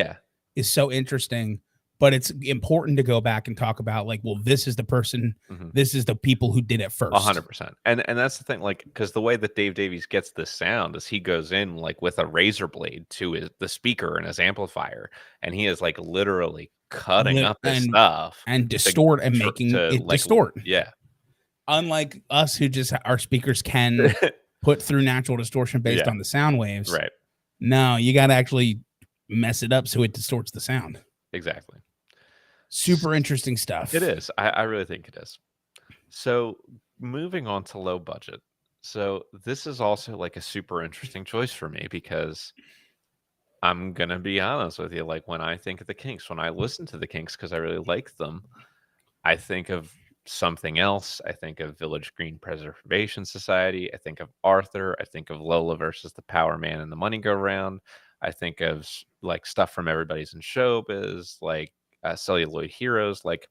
is so interesting. But it's important to go back and talk about like, well, this is the person, this is the people who did it first. 100%. And that's the thing, like, because the way that Dave Davies gets this sound is he goes in like with a razor blade to the speaker and his amplifier, and he is like literally cutting up this stuff and distort and making it like, distort. Yeah. Unlike us who just our speakers can put through natural distortion based on the sound waves. Right. No, you got to actually mess it up so it distorts the sound. Exactly. Super interesting stuff. It is. I really think it is. So moving on to low budget. So this is also like a super interesting choice for me because I'm going to be honest with you. Like when I think of the Kinks, when I listen to the Kinks, because I really like them, I think of something else. I think of Village Green Preservation Society. I think of Arthur. I think of Lola versus the Power Man and the Money Go Round. I think of like stuff from Everybody's in Showbiz, like Celluloid Heroes, like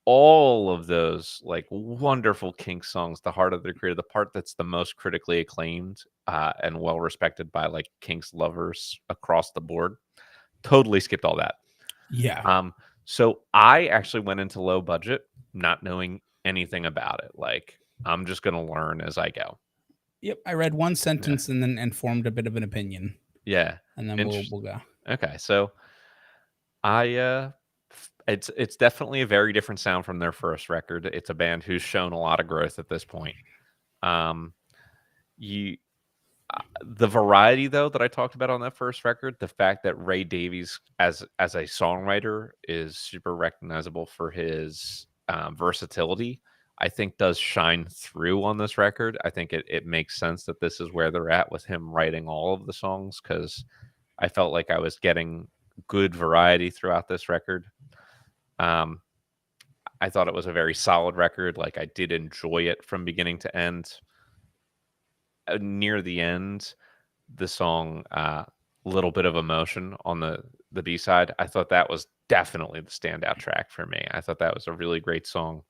all of those like wonderful Kinks songs, the heart of their career, the part that's the most critically acclaimed and well respected by like Kinks lovers across the board. Totally skipped all that. Yeah. So I actually went into low budget not knowing anything about it. Like I'm just going to learn as I go. Yep, I read one sentence and then formed a bit of an opinion. Yeah, and then we'll go. Okay, so it's definitely a very different sound from their first record. It's a band who's shown a lot of growth at this point. The variety though that I talked about on that first record, the fact that Ray Davies as a songwriter is super recognizable for his versatility, I think does shine through on this record. I think it makes sense that this is where they're at with him writing all of the songs, because I felt like I was getting good variety throughout this record. I thought it was a very solid record. Like I did enjoy it from beginning to end. Near the end, the song Little Bit of Emotion on the B-side, I thought that was definitely the standout track for me. I thought that was a really great song.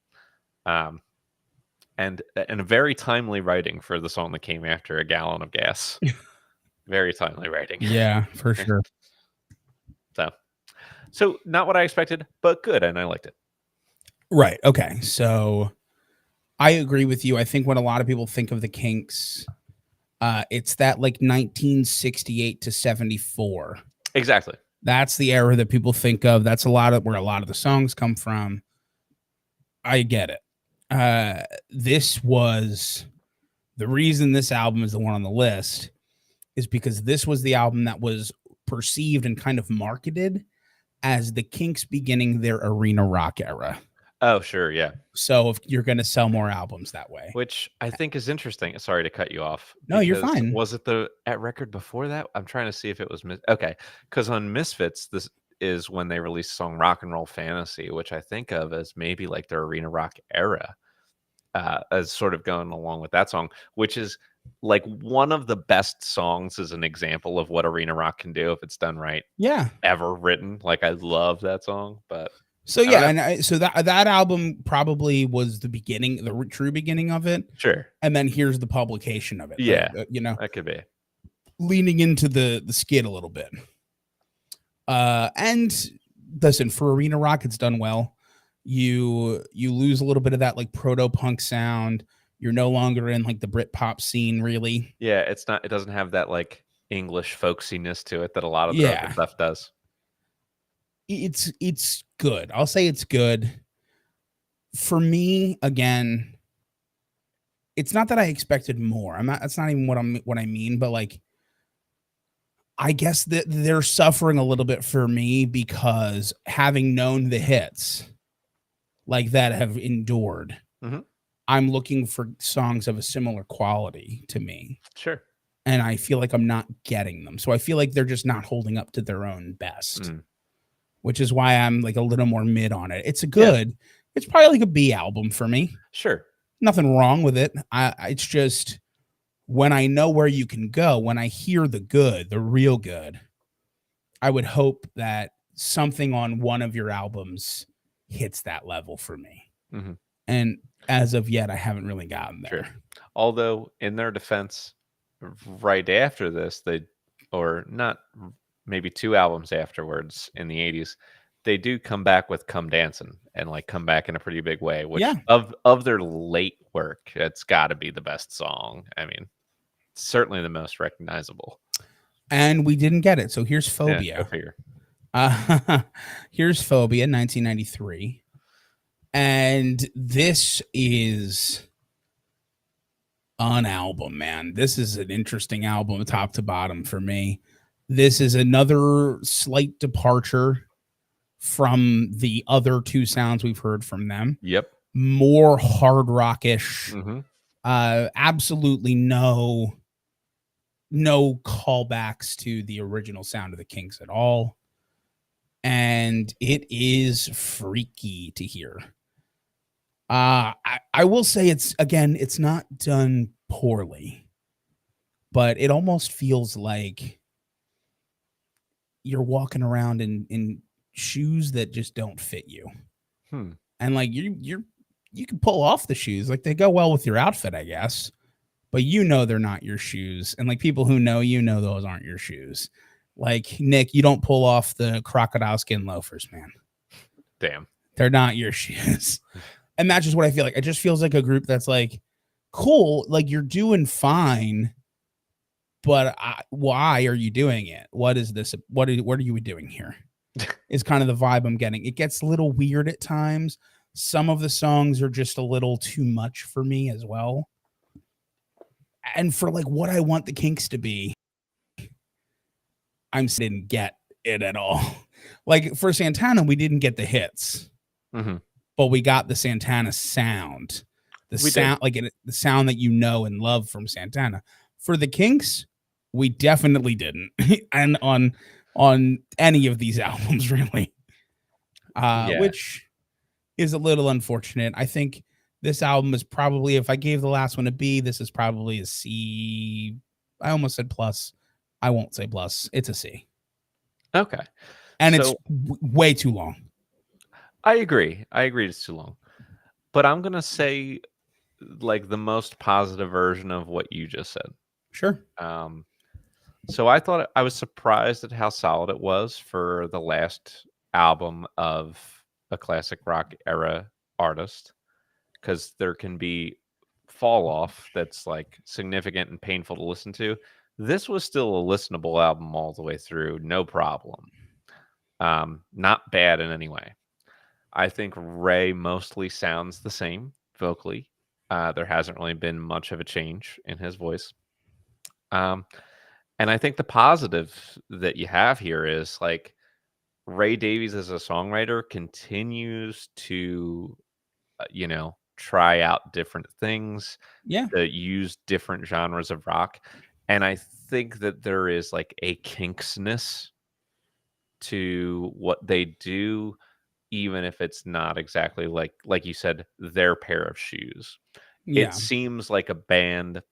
And a very timely writing for the song that came after A Gallon of Gas. Very timely writing. Yeah, for sure. So not what I expected, but good, and I liked it. Right. Okay. So I agree with you. I think when a lot of people think of the Kinks, It's that like 1968 to 74. Exactly. That's the era that people think of. That's a lot of where a lot of the songs come from. I get it. This was the reason this album is the one on the list is because this was the album that was perceived and kind of marketed as the Kinks beginning their arena rock era. Oh, sure, yeah. So if you're going to sell more albums that way, which I think is interesting. Sorry to cut you off. No, you're fine. Was it the at record before that? I'm trying to see if it was okay. Because on Misfits, this is when they released the song "Rock and Roll Fantasy," which I think of as maybe like their arena rock era, as sort of going along with that song, which is like one of the best songs as an example of what arena rock can do if it's done right. Yeah, ever written. Like I love that song, but. So yeah, and so that album probably was the beginning, the true beginning of it. Sure. And then here's the publication of it. Yeah, that could be leaning into the skid a little bit. And listen, for arena rock, it's done well. You lose a little bit of that like proto punk sound. You're no longer in like the Britpop scene, really. Yeah, it's not. It doesn't have that like English folksiness to it that a lot of the other stuff does. It's good. I'll say it's good. For me, again, it's not that I expected more. That's not even what I mean, but like I guess that they're suffering a little bit for me because having known the hits like that have endured, I'm looking for songs of a similar quality to me. Sure. And I feel like I'm not getting them. So I feel like they're just not holding up to their own best. Which is why I'm like a little more mid on it. It's it's probably like a B album for me. Sure. Nothing wrong with it. It's just when I know where you can go, when I hear the good, the real good, I would hope that something on one of your albums hits that level for me. And as of yet, I haven't really gotten there. Sure. Although in their defense, right after this, maybe 2 albums afterwards in the 80s, they do come back with Come Dancin' and like come back in a pretty big way, which of their late work, it's got to be the best song. I mean, certainly the most recognizable. And we didn't get it. So here's Phobia. Yeah, go figure. Here's Phobia, 1993. And this is an album, man. This is an interesting album top to bottom for me. This is another slight departure from the other 2 sounds we've heard from them. Yep. More hard rockish. Absolutely no callbacks to the original sound of the Kinks at all. And it is freaky to hear. I will say it's not done poorly, but it almost feels like you're walking around in shoes that just don't fit you. And like you can pull off the shoes, like they go well with your outfit, I guess, but they're not your shoes. And like people who know those aren't your shoes. Like Nick, you don't pull off the crocodile skin loafers, man. Damn. They're not your shoes. And that's just what I feel like. It just feels like a group that's like, cool, like you're doing fine, but why are you doing it? What is this? What are you doing here? Is kind of the vibe I'm getting. It gets a little weird at times. Some of the songs are just a little too much for me as well. And for like what I want the Kinks to be, I didn't get it at all. Like for Santana, we didn't get the hits, but we got the Santana sound. The sound that you know and love from Santana. For the Kinks, we definitely didn't, and on any of these albums, really, which is a little unfortunate. I think this album is probably, if I gave the last one a B, this is probably a C. I almost said plus. I won't say plus. It's a C. Okay, and it's way too long. I agree. It's too long, but I'm gonna say like the most positive version of what you just said. Sure. So I thought I was surprised at how solid it was for the last album of a classic rock era artist, because there can be fall off that's like significant and painful to listen to, this was still a listenable album all the way through, no problem. Not bad in any way. I think Ray mostly sounds the same vocally. There hasn't really been much of a change in his voice. And I think the positive that you have here is like Ray Davies as a songwriter continues to, try out different things, Yeah. to use different genres of rock. And I think that there is like a kinksness to what they do, even if it's not exactly like you said, their pair of shoes. It Yeah. seems like a band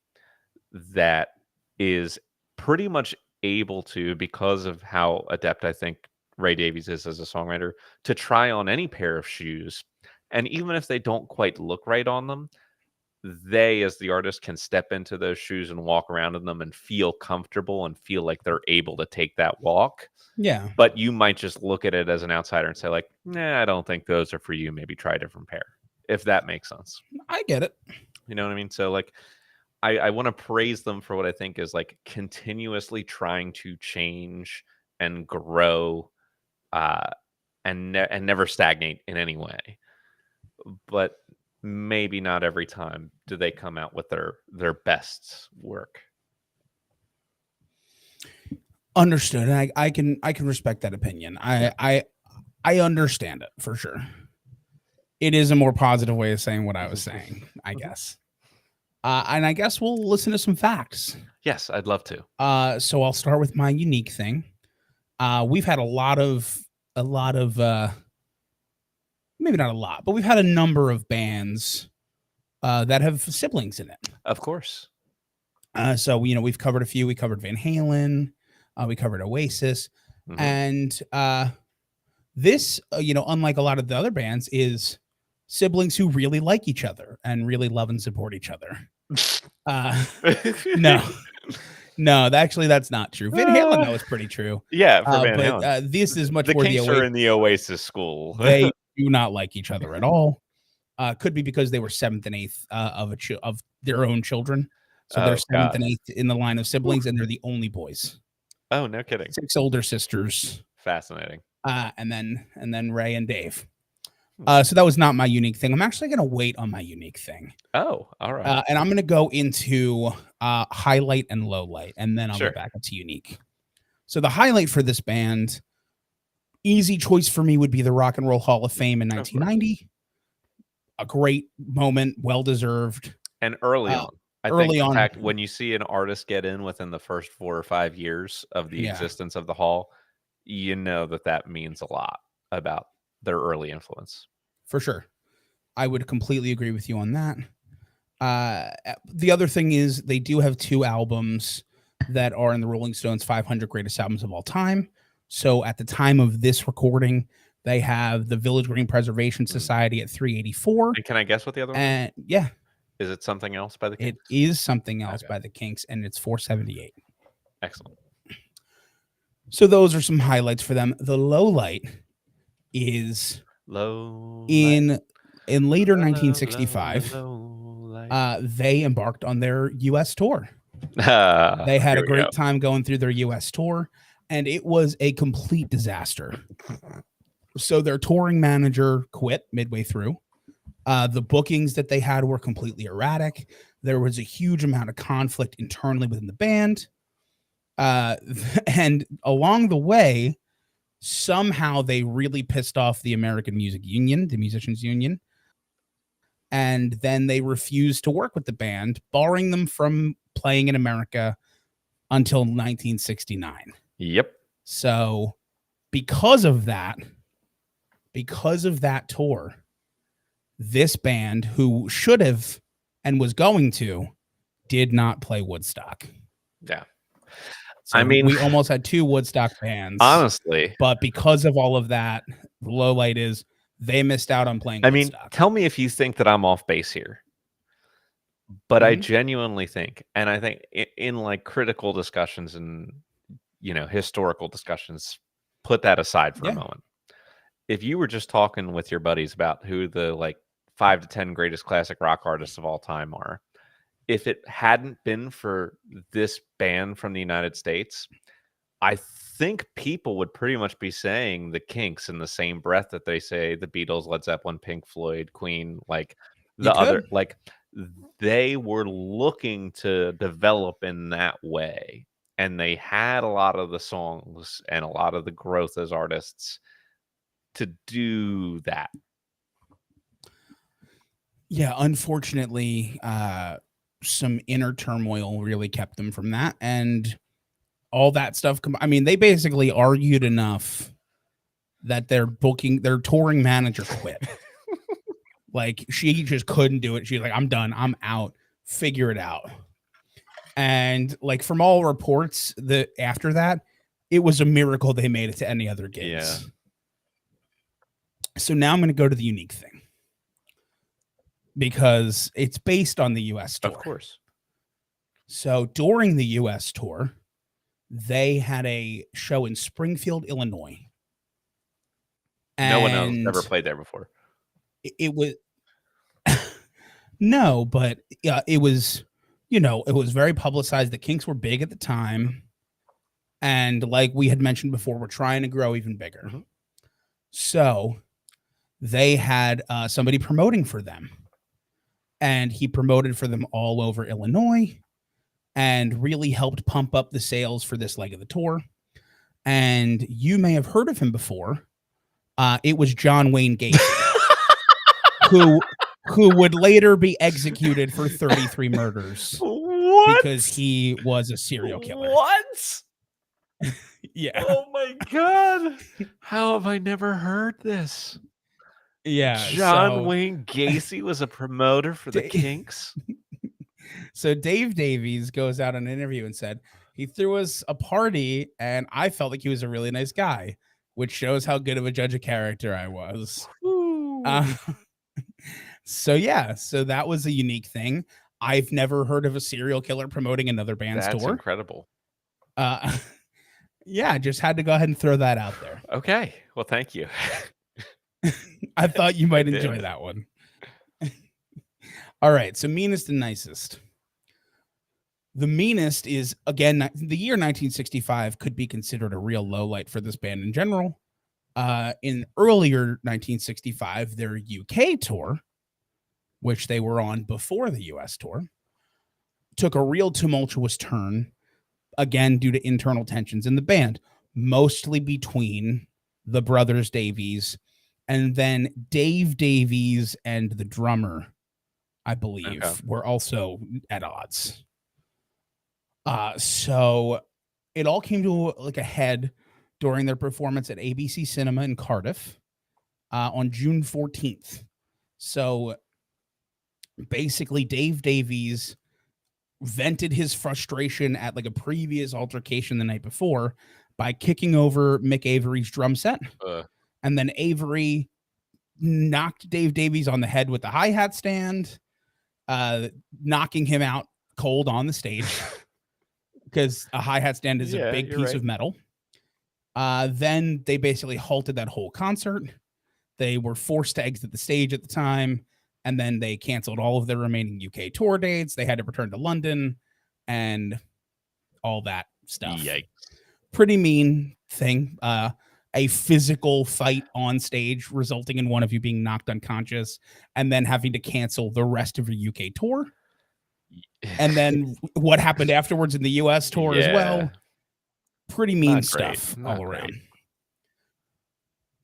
that is pretty much able to, because of how adept I think Ray Davies is as a songwriter, to try on any pair of shoes. And even if they don't quite look right on them, they, as the artist, can step into those shoes and walk around in them and feel comfortable and feel like they're able to take that walk. Yeah. But you might just look at it as an outsider and say, like, nah, I don't think those are for you. Maybe try a different pair, if that makes sense. I get it. You know what I mean? So, like, I want to praise them for what I think is like continuously trying to change and grow, and never stagnate in any way. But maybe not every time do they come out with their best work. Understood. And I can respect that opinion. I understand it for sure. It is a more positive way of saying what I was saying, I guess. And I guess we'll listen to some facts. Yes, I'd love to. So I'll start with my unique thing. We've had a lot of maybe not a lot, but we've had a number of bands that have siblings in it. Of course. So we've covered a few. We covered Van Halen. We covered Oasis, and this, unlike a lot of the other bands, is siblings who really like each other and really love and support each other. No, actually, that's not true. Van Halen, though, is pretty true. Yeah, for Van Halen. But this is much the more Kinks the are in the Oasis school. They do not like each other at all. Could be because they were seventh and eighth of their own children, so they're seventh and eighth in the line of siblings, and they're the only boys. Oh, no kidding. 6 older sisters. Fascinating. And then Ray and Dave. So that was not my unique thing. I'm actually going to wait on my unique thing. Oh, all right. And I'm going to go into highlight and low light, and then I'll go back up to unique. So the highlight for this band, easy choice for me, would be the Rock and Roll Hall of Fame in 1990. A great moment, well-deserved. And early on. I think, in fact, when you see an artist get in within the first 4 or 5 years of the existence of the hall, you know that means a lot about their early influence. For sure. I would completely agree with you on that. The other thing is they do have 2 albums that are in the Rolling Stones 500 Greatest Albums of All Time. So at the time of this recording, they have the Village Green Preservation Society at 384. And can I guess what the other one is? Yeah. Is it Something Else by the Kinks? It is Something Else by the Kinks, and it's 478. Excellent. So those are some highlights for them. The low light is in later 1965. They embarked on their U.S. tour. They had a great time going through their U.S. tour, and it was a complete disaster. So their touring manager quit midway through. The bookings that they had were completely erratic. There was a huge amount of conflict internally within the band. And along the way, somehow they really pissed off the American Music Union, the Musicians Union. And then they refused to work with the band, barring them from playing in America until 1969. Yep. So because of that tour, this band, who should have and was going to, did not play Woodstock. Yeah. So we almost had 2 Woodstock bands. Honestly. But because of all of that, the low light is they missed out on playing Woodstock. Tell me if you think that I'm off base here. But I genuinely think, and I think in like critical discussions and, historical discussions, put that aside for a moment. If you were just talking with your buddies about who the like 5 to 10 greatest classic rock artists of all time are. If it hadn't been for this band from the United States, I think people would pretty much be saying the Kinks in the same breath that they say the Beatles, Led Zeppelin, Pink Floyd, Queen, like the other, like they were looking to develop in that way. And they had a lot of the songs and a lot of the growth as artists to do that. Yeah, unfortunately, some inner turmoil really kept them from that. And all that stuff. I mean, they basically argued enough that their touring manager quit. Like, she just couldn't do it. She's like, I'm done. I'm out. Figure it out. And like, from all reports, after that, it was a miracle they made it to any other gigs. Yeah. So now I'm going to go to the unique thing, because it's based on the US tour. Of course. So during the US tour, they had a show in Springfield, Illinois. No one else ever played there before. It was no, but it was, it was very publicized. The Kinks were big at the time. And like we had mentioned before, we're trying to grow even bigger. Mm-hmm. So they had somebody promoting for them. And he promoted for them all over Illinois and really helped pump up the sales for this leg of the tour. And you may have heard of him before. It was John Wayne Gacy, who would later be executed for 33 murders. What? Because he was a serial killer. What? Yeah. Oh my God. How have I never heard this? Yeah. John Wayne Gacy was a promoter for the Kinks. So Dave Davies goes out on an interview and said, he threw us a party and I felt like he was a really nice guy, which shows how good of a judge of character I was. So that was a unique thing. I've never heard of a serial killer promoting another band's tour. That's incredible. Yeah, just had to go ahead and throw that out there. Okay. Well, thank you. I thought you might enjoy that one. All right. So meanest and nicest. The meanest is, again, the year 1965 could be considered a real low light for this band in general. In earlier 1965, their UK tour, which they were on before the US tour, took a real tumultuous turn, again, due to internal tensions in the band, mostly between the brothers Davies and then Dave Davies and the drummer, I believe, were also at odds. So it all came to like a head during their performance at ABC Cinema in Cardiff on June 14th. So basically, Dave Davies vented his frustration at like a previous altercation the night before by kicking over Mick Avery's drum set. And then Avery knocked Dave Davies on the head with the hi-hat stand, knocking him out cold on the stage. Because a hi-hat stand is a big piece of metal. Then they basically halted that whole concert. They were forced to exit the stage at the time, and then they canceled all of their remaining UK tour dates. They had to return to London and all that stuff. Yikes. Pretty mean thing. A physical fight on stage resulting in one of you being knocked unconscious and then having to cancel the rest of your UK tour. And then what happened afterwards in the US tour as well. Pretty mean stuff all around.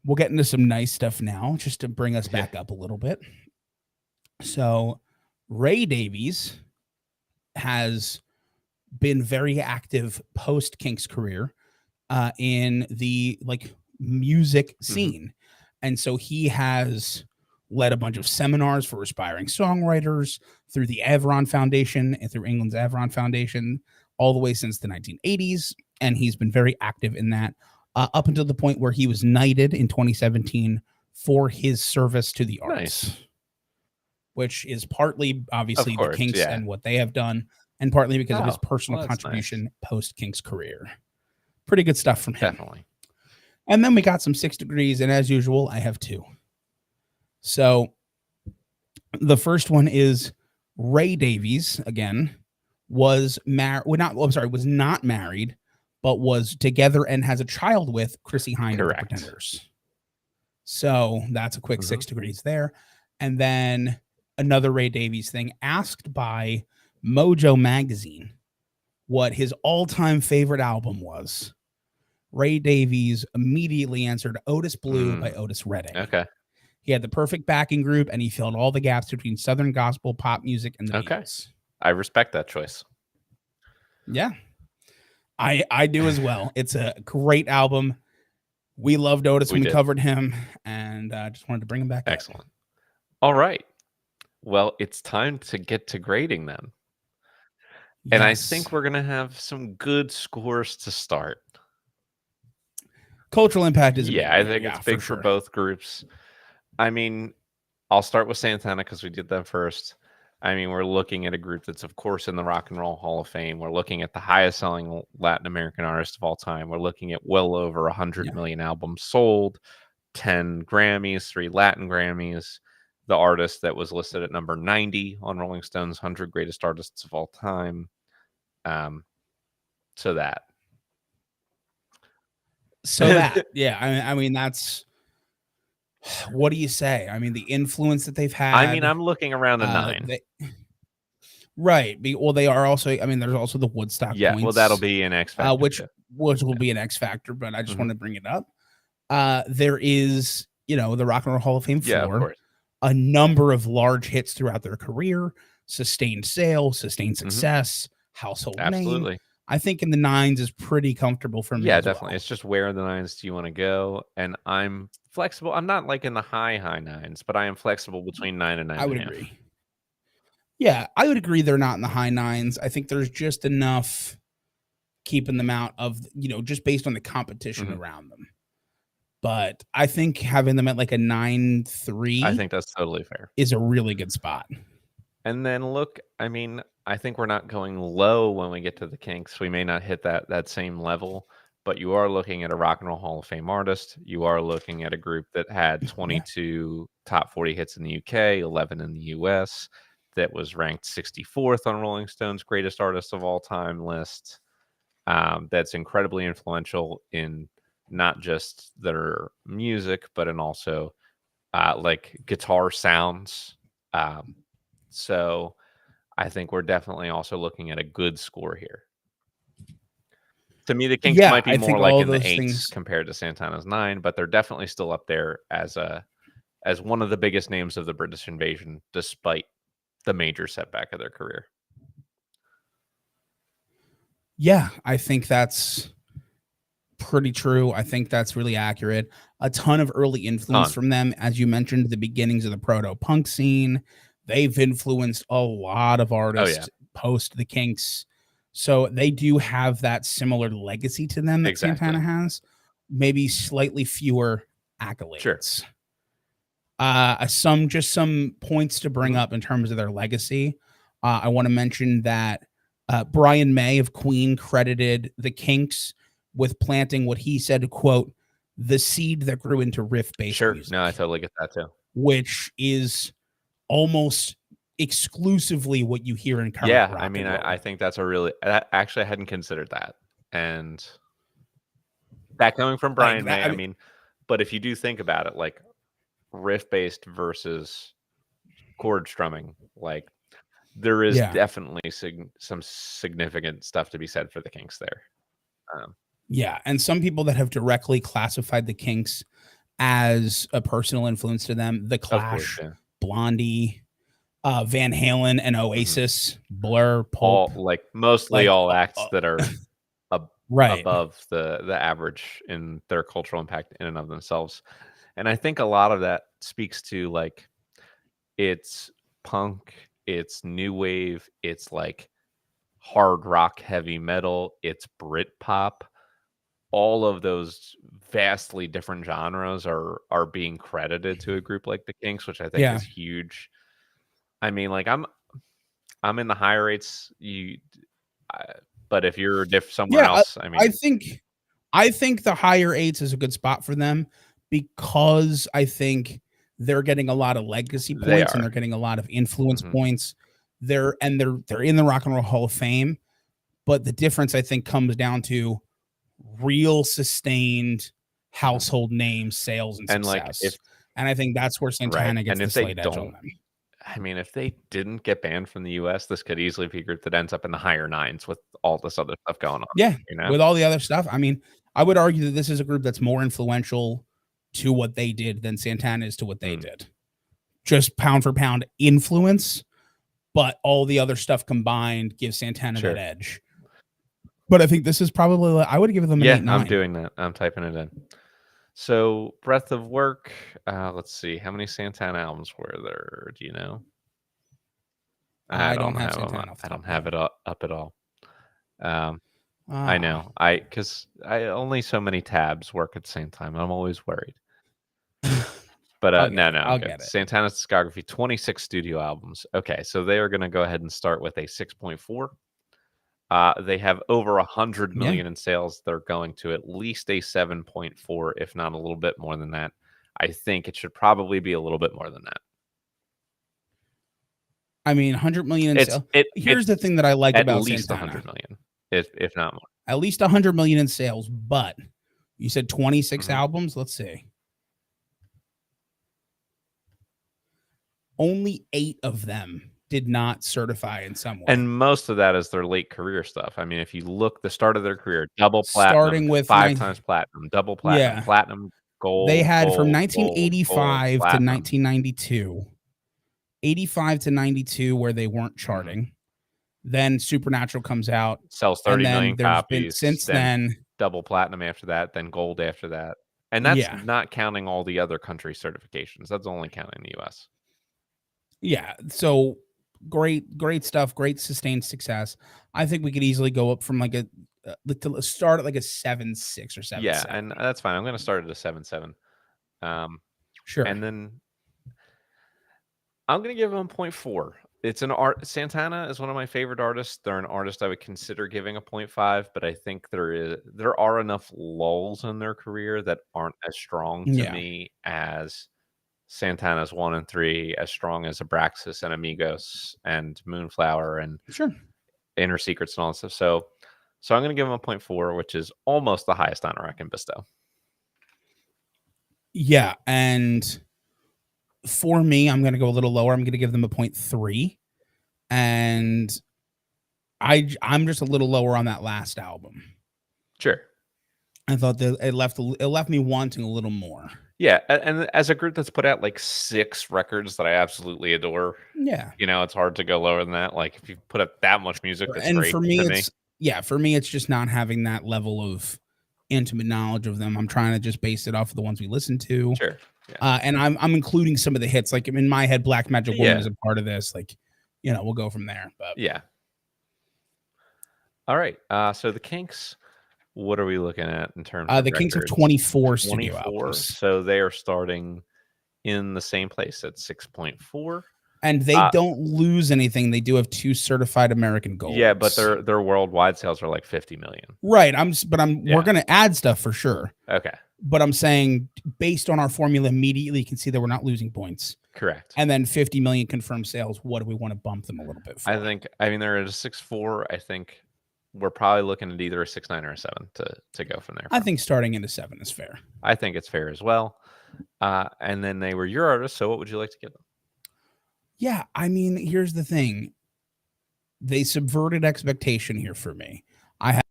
We'll get into some nice stuff now, just to bring us back up a little bit. So Ray Davies has been very active post Kinks career in the like music scene. And so he has led a bunch of seminars for aspiring songwriters through the Avron Foundation and through England's Avron Foundation all the way since the 1980s. And he's been very active in that up until the point where he was knighted in 2017 for his service to the arts, which is partly, obviously, the Kinks and what they have done, and partly because of his personal contribution post Kinks career. Pretty good stuff from him. Definitely. And then we got some 6 degrees, and as usual, I have 2. So The first one is Ray Davies, again, was married. Well, not. I'm sorry, was not married, but was together and has a child with Chrissy Hynde of the Correct. Pretenders. So that's a quick Mhm. 6 degrees there. And then another Ray Davies thing, asked by Mojo Magazine what his all-time favorite album was. Ray Davies immediately answered Otis Blue by Otis Redding. Okay. He had the perfect backing group, and he filled all the gaps between Southern gospel, pop music, and the Beatles. I respect that choice. Yeah. I do as well. It's a great album. We loved Otis when we covered him, and just wanted to bring him back up. Excellent. All right. Well, it's time to get to grading then. Yes. And I think we're going to have some good scores to start. Cultural impact is big. I think it's big for both groups. I mean, I'll start with Santana because we did that first. I mean, we're looking at a group that's, of course, in the Rock and Roll Hall of Fame. We're looking at the highest selling Latin American artist of all time. We're looking at well over 100 million albums sold, 10 Grammys, 3 Latin Grammys. The artist that was listed at number 90 on Rolling Stone's 100 Greatest Artists of All Time. So that. Yeah. I mean, that's. What do you say? I mean, the influence that they've had. I mean, I'm looking around a 9. Right. Well, they are also. I mean, there's also the Woodstock points. Well, that'll be an X factor, which will be an X factor. But I just want to bring it up. There is, the Rock and Roll Hall of Fame floor. Of course. A number of large hits throughout their career, sustained sales, sustained success, household name. I think in the 9s is pretty comfortable for me. Yeah, definitely. It's just where in the 9s do you want to go? And I'm flexible. I'm not like in the high 9s, but I am flexible between 9 and 9. I would agree. Yeah, I would agree they're not in the high 9s. I think there's just enough keeping them out of, just based on the competition around them. But I think having them at like a 9.3, I think that's totally fair, is a really good spot. And then look, I mean, I think we're not going low when we get to the Kinks. We may not hit that same level, but you are looking at a Rock and Roll Hall of Fame artist. You are looking at a group that had 22 top 40 hits in the UK, 11 in the US, that was ranked 64th on Rolling Stone's Greatest Artists of All Time list. That's incredibly influential in not just their music, but in also like guitar sounds. So I think we're definitely also looking at a good score here. To me, the Kinks might be more like in the 8s compared to Santana's 9, but they're definitely still up there as one of the biggest names of the British invasion, despite the major setback of their career. Yeah, I think that's pretty true. I think that's really accurate. A ton of early influence from them. As you mentioned, the beginnings of the proto-punk scene. They've influenced a lot of artists post the Kinks. So they do have that similar legacy to them that Santana has. Maybe slightly fewer accolades. Sure. Some points to bring up in terms of their legacy. I want to mention that Brian May of Queen credited the Kinks with planting what he said, quote, the seed that grew into riff-based music. No, I totally get that too. Which is almost exclusively what you hear in current rock. I mean, I think that's actually I hadn't considered that. And that coming from Brian May, I mean, but if you do think about it, like riff-based versus chord strumming, like there is definitely some significant stuff to be said for the Kinks there. And some people that have directly classified the Kinks as a personal influence to them, The Clash, Blondie, Van Halen, and Oasis, Blur, Pulp, mostly all acts that are above the average in their cultural impact in and of themselves. And I think a lot of that speaks to like it's punk, it's new wave, it's like hard rock, heavy metal, it's Britpop. All of those vastly different genres are being credited to a group like the Kinks, which I think is huge. I mean, like I'm in the higher rates. But if you're somewhere else, I mean, I think the higher 8s is a good spot for them because I think they're getting a lot of legacy points and they're getting a lot of influence points. They're in the Rock and Roll Hall of Fame, but the difference I think comes down to real sustained household name sales and success. And I think that's where Santana gets the slight edge on them. I mean, if they didn't get banned from the US, this could easily be a group that ends up in the higher nines with all this other stuff going on. Yeah, with all the other stuff. I mean, I would argue that this is a group that's more influential to what they did than Santana is to what they did. Just pound for pound influence, but all the other stuff combined gives Santana that edge. But I think this is probably, I would give them an 8-9. I'm doing that. I'm typing it in. So, breadth of work. Let's see. How many Santana albums were there? Do you know? I don't have Santana. I don't have it up at all. I know. Because I only so many tabs work at the same time. I'm always worried. But I'll get it. Santana's discography, 26 studio albums. Okay, so they are going to go ahead and start with a 6.4. They have over 100 million in sales. They're going to at least a 7.4, if not a little bit more than that. I think it should probably be a little bit more than that. I mean, 100 million in sales. Here's the thing that I like about Santana. At least 100 million, if not more. At least 100 million in sales, but you said 26 albums. Let's see. Only 8 of them did not certify in some way. And most of that is their late career stuff. I mean, if you look the start of their career, double platinum, starting with 5 times platinum, double platinum, platinum, gold. They had from 1985 to 1992, 85 to 92 where they weren't charting. Then Supernatural comes out, sells 30 million copies. Since then, double platinum after that, then gold after that. And that's not counting all the other country certifications. That's only counting the US. Yeah, so great stuff, great sustained success. I think we could easily go up from like to start at like a 7.6 or 7.7. Yeah, and that's fine. I'm going to start at a 7.7. Sure. And then I'm going to give them 0.4. It's an art. Santana is one of my favorite artists. They're an artist I would consider giving a 0.5, but I think there are enough lulls in their career that aren't as strong to me as Santana's 1 and 3, as strong as Abraxas and Amigos and Moonflower and Inner Secrets and all that stuff. So I'm going to give him a 0.4, which is almost the highest honor I can bestow. Yeah, and for me, I'm going to go a little lower. I'm going to give them a 0.3, and I'm just a little lower on that last album. Sure. I thought that it left me wanting a little more. Yeah, and as a group that's put out like 6 records that I absolutely adore, it's hard to go lower than that. Like if you put up that much music, that's and great for me, it's just not having that level of intimate knowledge of them. I'm trying to just base it off of the ones we listen to. Sure. Yeah. And I'm including some of the hits. Like in my head, Black Magic Woman is a part of this. Like, we'll go from there. But all right. So the Kinks. What are we looking at in terms of the Kinks have 24 studio albums. So they are starting in the same place at 6.4. And they don't lose anything. They do have 2 certified American Golds. Yeah, but their worldwide sales are like 50 million. Right. We're going to add stuff for sure. Okay. But I'm saying based on our formula immediately, you can see that we're not losing points. Correct. And then 50 million confirmed sales. What do we want to bump them a little bit for? They're at a 6.4. I think we're probably looking at either a 6.9 or a 7 to go from there. I think starting at a 7 is fair. I think it's fair as well. And then they were your artists. So what would you like to give them? Yeah, I mean, here's the thing. They subverted expectation here for me. I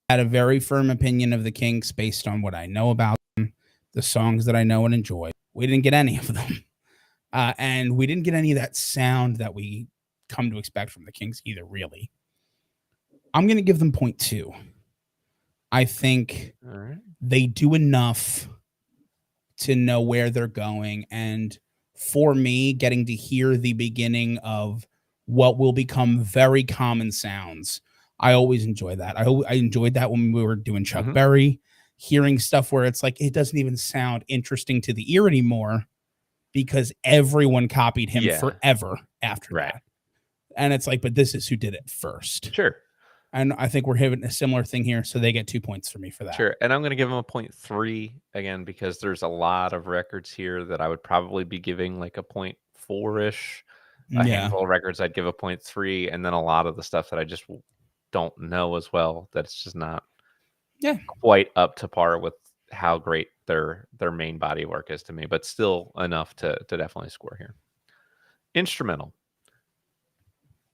had a very firm opinion of the Kinks based on what I know about them, the songs that I know and enjoy. We didn't get any of them. And we didn't get any of that sound that we come to expect from the Kinks either, really. I'm going to give them 0.2. I think they do enough to know where they're going. And for me, getting to hear the beginning of what will become very common sounds, I always enjoy that. I enjoyed that when we were doing Chuck Berry, hearing stuff where it's like, it doesn't even sound interesting to the ear anymore because everyone copied him forever after that. And it's like, but this is who did it first. Sure. And I think we're having a similar thing here, so they get 2 points for me for that. Sure, and I'm gonna give him a 0.3 again because there's a lot of records here that I would probably be giving like a 0.4-ish. A Yeah. handful of records I'd give a 0.3, and then a lot of the stuff that I just don't know as well, that it's just not quite up to par with how great their main body of work is to me, but still enough to definitely score here. Instrumental.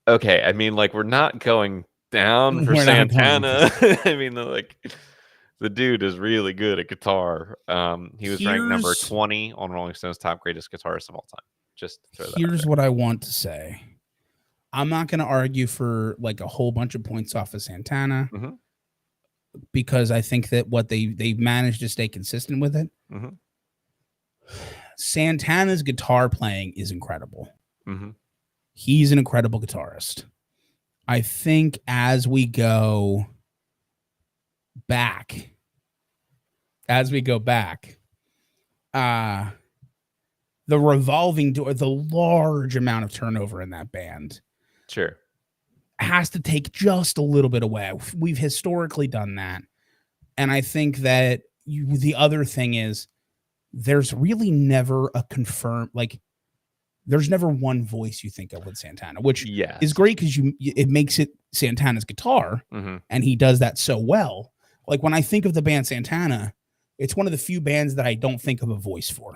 Okay, I mean, like, we're not going down for Santana. I mean, like, the dude is really good at guitar. He was ranked number 20 on Rolling Stone's top greatest guitarists of all time. Just throw that out Here's there. what I want to say. I'm not going to argue for like a whole bunch of points off of Santana because I think that what they managed to stay consistent with it. Santana's guitar playing is incredible. He's an incredible guitarist. I think as we go back, the revolving door, the large amount of turnover in that band, has to take just a little bit away. We've historically done that, and I think that the other thing is there's really never a confirmed, like, there's never one voice you think of with Santana, which is great because it makes it Santana's guitar, and he does that so well. Like, when I think of the band Santana, it's one of the few bands that I don't think of a voice for.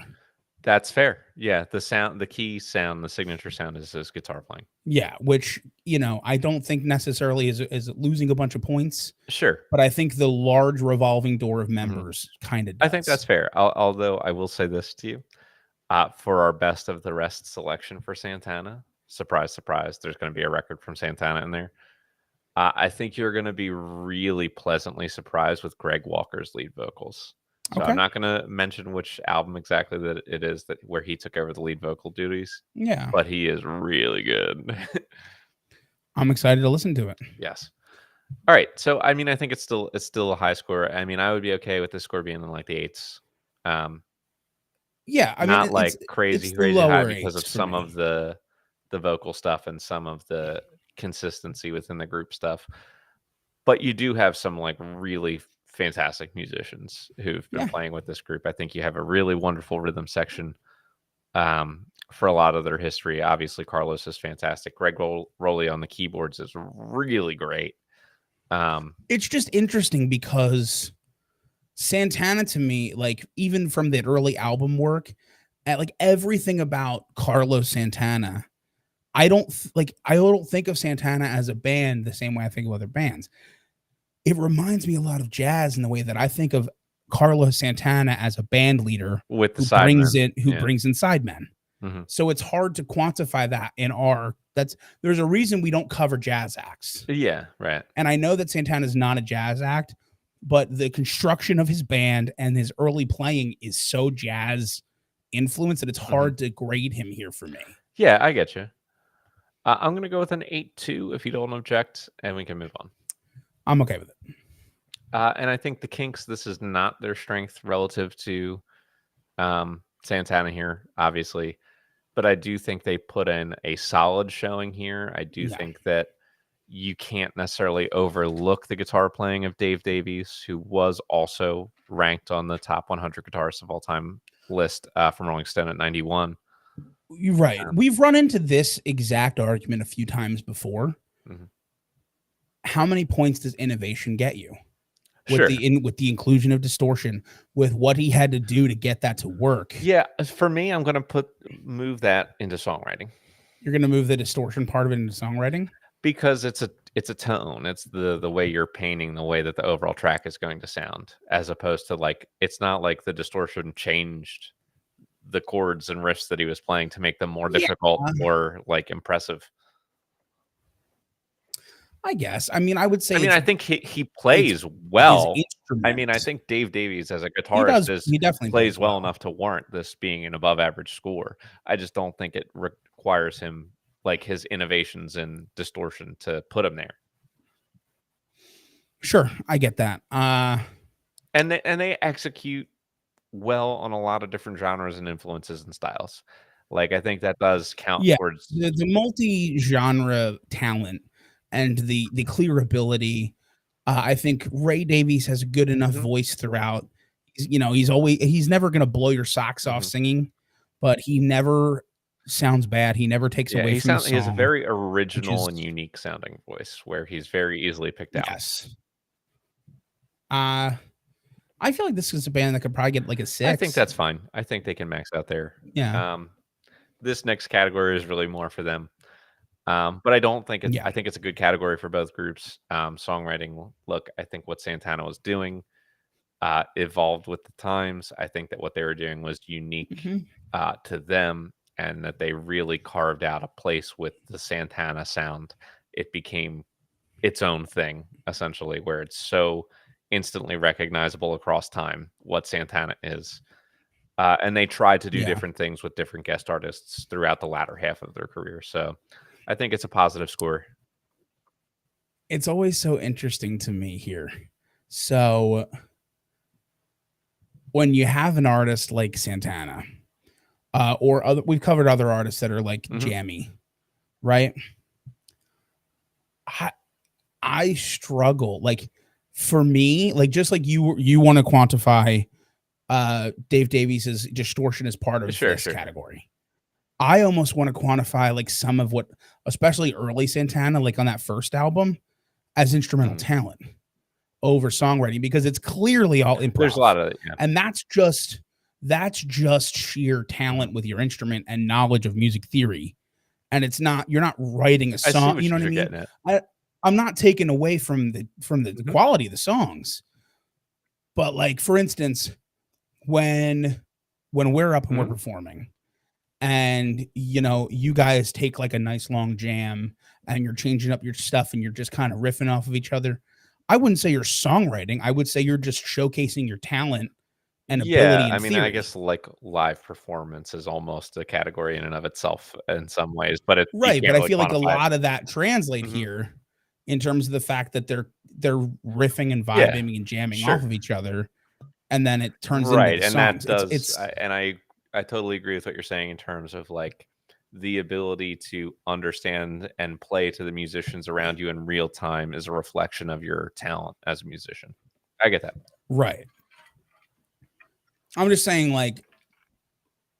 That's fair. Yeah, the sound, the key sound, the signature sound is his guitar playing. Yeah, which, I don't think necessarily is losing a bunch of points. Sure. But I think the large revolving door of members kind of does. I think that's fair. Although I will say this to you. For our best of the rest selection for Santana, surprise, surprise, there's going to be a record from Santana in there. I think you're going to be really pleasantly surprised with Greg Walker's lead vocals. So I'm not going to mention which album exactly that it is where he took over the lead vocal duties. Yeah. But he is really good. I'm excited to listen to it. Yes. All right. So, I mean, I think it's still a high score. I mean, I would be okay with this score being in like the 8s. Yeah, I mean, not like crazy high because of some of the vocal stuff and some of the consistency within the group stuff. But you do have some like really fantastic musicians who've been playing with this group. I think you have a really wonderful rhythm section for a lot of their history. Obviously, Carlos is fantastic. Greg Rowley on the keyboards is really great. It's just interesting because Santana, to me, like, even from the early album work, like everything about Carlos Santana, I don't think of Santana as a band the same way I think of other bands. It reminds me a lot of jazz in the way that I think of Carlos Santana as a band leader with the who brings in sidemen. So it's hard to quantify that there's a reason we don't cover jazz acts. Yeah, right. And I know that Santana is not a jazz act, but the construction of his band and his early playing is so jazz influenced that it's hard to grade him here for me. Yeah, I get you. I'm going to go with an 8.2 if you don't object, and we can move on. I'm okay with it. And I think the Kinks, this is not their strength relative to Santana here, obviously. But I do think they put in a solid showing here. I do think that you can't necessarily overlook the guitar playing of Dave Davies, who was also ranked on the top 100 guitarists of all time list from Rolling Stone at 91. You're right. We've run into this exact argument a few times before. How many points does innovation get you? With the inclusion of distortion, with what he had to do to get that to work. Yeah, for me, I'm going to move that into songwriting. You're going to move the distortion part of it into songwriting? Because it's a tone. It's the way you're painting the way that the overall track is going to sound, as opposed to like, it's not like the distortion changed the chords and riffs that he was playing to make them more difficult or like impressive. I guess. I mean, I would say. I mean, I think he plays well. I mean, I think Dave Davies as a guitarist he definitely plays well enough to warrant this being an above average score. I just don't think it requires him, like, his innovations in distortion to put him there. Sure, I get that. And they execute well on a lot of different genres and influences and styles. Like, I think that does count towards the multi-genre talent. and the clear ability. I think Ray Davies has a good enough voice throughout. He's never going to blow your socks off singing, but he never sounds bad. He never takes away from the song. He has a very original and unique sounding voice where he's very easily picked out. Yes. I feel like this is a band that could probably get like a 6. I think that's fine. I think they can max out there. Yeah. This next category is really more for them. But I don't think I think it's a good category for both groups. Songwriting, look, I think what Santana was doing evolved with the times. I think that what they were doing was unique to them, and that they really carved out a place with the Santana sound. It became its own thing, essentially, where it's so instantly recognizable across time what Santana is. And they tried to do different things with different guest artists throughout the latter half of their career. So I think it's a positive score. It's always so interesting to me here. So when you have an artist like Santana, or we've covered other artists that are like jammy, right? I struggle. Like for me, like just like you want to quantify Dave Davies's distortion as part of this category. I almost want to quantify like some of what, especially early Santana, like on that first album, as instrumental talent over songwriting, because it's clearly all improv. There's a lot of it, and that's just sheer talent with your instrument and knowledge of music theory. And it's not, you're not writing a song. You know what I mean? I'm not taking away from the quality of the songs, but like for instance, when we're up and we're performing, and you guys take like a nice long jam and you're changing up your stuff and you're just kind of riffing off of each other, I wouldn't say you're songwriting. I would say you're just showcasing your talent and ability. I mean, I guess like live performance is almost a category in and of itself in some ways, but it's right. But I feel like a lot of that translate here in terms of the fact that they're riffing and vibing and jamming off of each other, and then it turns into the songs. And that does. I totally agree with what you're saying in terms of like the ability to understand and play to the musicians around you in real time is a reflection of your talent as a musician. I get that. Right. I'm just saying, like,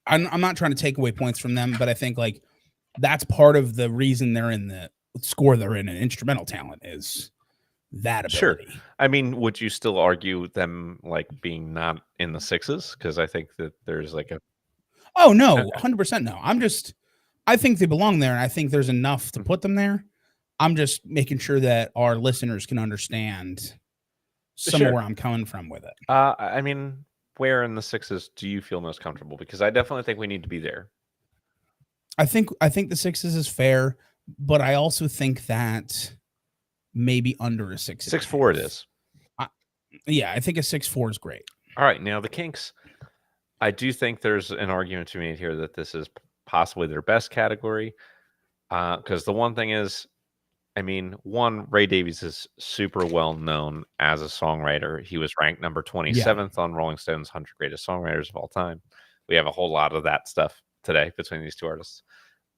I'm not trying to take away points from them, but I think like that's part of the reason they're in the score they're in. An instrumental talent is that ability. Sure. I mean, would you still argue them like being not in the 6s? Because I think that there's like a Oh no, 100% no. I think they belong there, and I think there's enough to put them there. I'm just making sure that our listeners can understand some of where I'm coming from with it. I mean, where in the 6s do you feel most comfortable? Because I definitely think we need to be there. I think the 6s is fair, but I also think that maybe under a 6. 6.4 it is. I think a 6.4 is great. All right, now the Kinks. I do think there's an argument to be made here that this is possibly their best category. Because the one thing is, I mean, Ray Davies is super well known as a songwriter. He was ranked number 27th on Rolling Stone's 100 Greatest Songwriters of All Time. We have a whole lot of that stuff today between these two artists.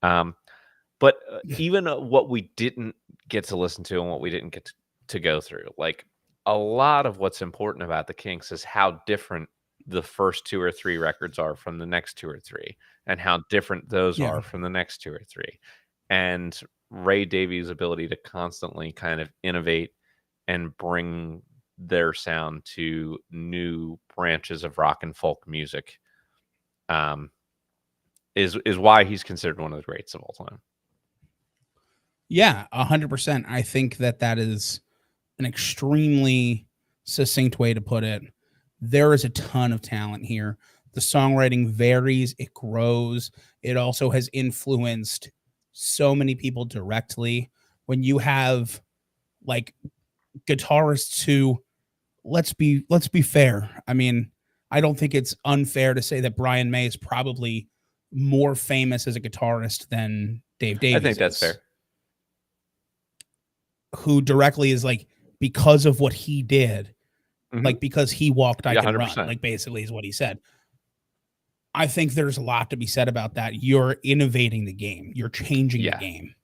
But even what we didn't get to listen to and what we didn't get to go through, like a lot of what's important about the Kinks is how different the first 2 or 3 records are from the next 2 or 3, and how different those are from the next 2 or 3. And Ray Davies' ability to constantly kind of innovate and bring their sound to new branches of rock and folk music is why he's considered one of the greats of all time. Yeah, 100%. I think that is an extremely succinct way to put it. There is a ton of talent here. The songwriting varies, it grows. It also has influenced so many people directly. When you have like guitarists who, let's be fair. I mean, I don't think it's unfair to say that Brian May is probably more famous as a guitarist than Dave Davies. I think that's fair. Who directly is like, because of what he did, like because he walked, I can 100%. run, like basically is what he said. I think there's a lot to be said about that. You're innovating the game. You're changing the game.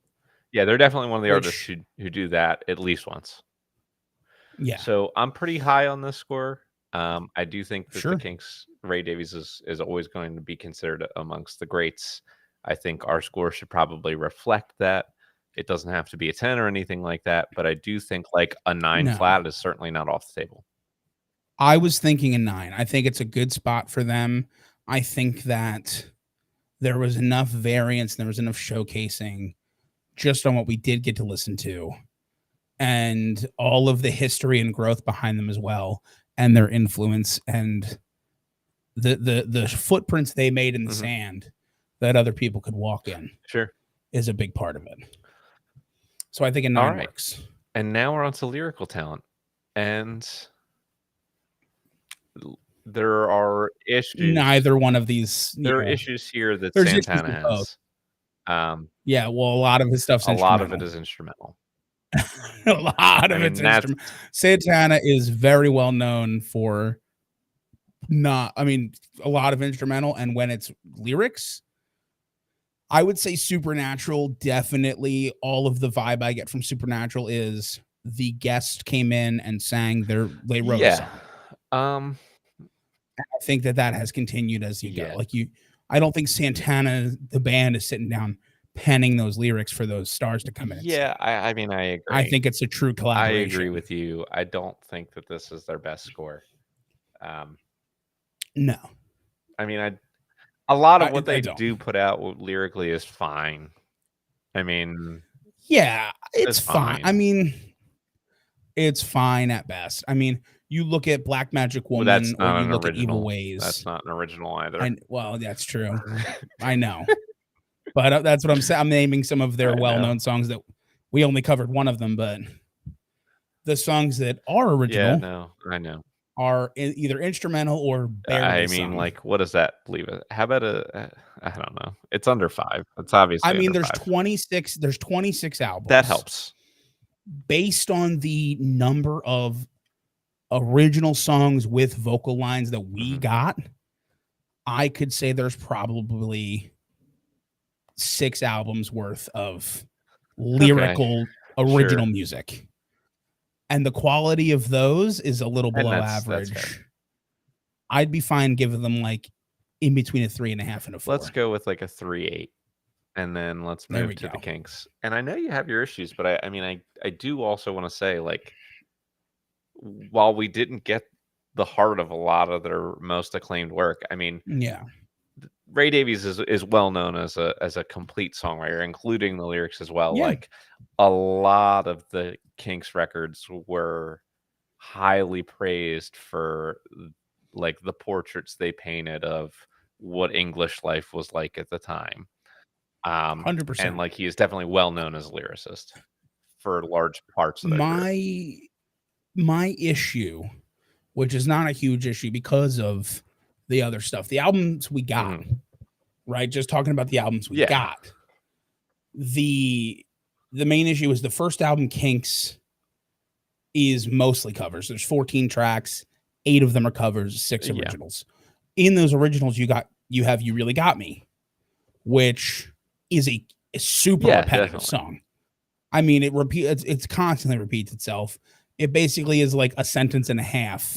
Yeah, they're definitely one of the artists who do that at least once. Yeah. So I'm pretty high on this score. I do think that the Kinks, Ray Davies is always going to be considered amongst the greats. I think our score should probably reflect that. It doesn't have to be a 10 or anything like that, but I do think like a 9 flat is certainly not off the table. I was thinking a 9. I think it's a good spot for them. I think that there was enough variance, there was enough showcasing just on what we did get to listen to, and all of the history and growth behind them as well, and their influence and the footprints they made in the sand that other people could walk in. Sure. Is a big part of it. So I think a 9 works. And now we're on to lyrical talent. And there are issues. Neither one of these. There are issues here that Santana has. Yeah, well, a lot of his stuff's instrumental. A lot of it is instrumental. A lot of it's instrumental. Santana is very well known for a lot of instrumental, and when it's lyrics, I would say Supernatural, definitely. All of the vibe I get from Supernatural is the guest came in and sang they wrote a song. I think that has continued as you go. Like I don't think Santana, the band, is sitting down penning those lyrics for those stars to come in. Yeah, I mean, I agree. I think it's a true collaboration. I agree with you. I don't think that this is their best score. No. I mean, a lot of what they do put out lyrically is fine. I mean, yeah, it's fine. I mean, it's fine at best. I mean, you look at Black Magic Woman, or you look at Evil Ways. That's not an original either. Well, that's true. I know. But that's what I'm saying. I'm naming some of their well-known songs that we only covered one of them, but the songs that are original, I know, are either instrumental or barely sung. Like, what does that leave it? How about I don't know. It's under 5. It's obviously. I mean, there's 26. There's 26 albums. That helps. Based on the number of original songs with vocal lines that we got, I could say there's probably 6 albums worth of lyrical original music, and the quality of those is a little below average. I'd be fine giving them like in between a 3.5 and a 4. Let's go with like a 3.8, and then let's move to the Kinks. And I know you have your issues, but I do also want to say, like, while we didn't get the heart of a lot of their most acclaimed work, I mean, Ray Davies is well known as a complete songwriter, including the lyrics as well. Like, a lot of the Kinks records were highly praised for like the portraits they painted of what English life was like at the time. 100%. And like, he is definitely well known as a lyricist for large parts of their career. My issue, which is not a huge issue because of the other stuff, the albums we got, right? Just talking about the albums we got. The main issue is the first album, Kinks, is mostly covers. There's 14 tracks, 8 of them are covers, 6 originals. In those originals, you have You Really Got Me, which is a super repetitive song. I mean, it constantly repeats itself. It basically is like a sentence and a half.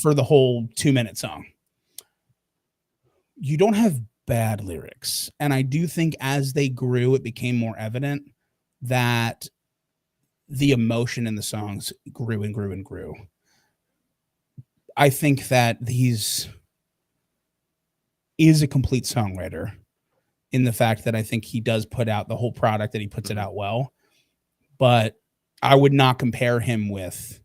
For the whole 2-minute song. You don't have bad lyrics. And I do think as they grew, it became more evident that the emotion in the songs grew and grew and grew. I think that he's is a complete songwriter in the fact that I think he does put out the whole product, that he puts it out well. But I would not compare him with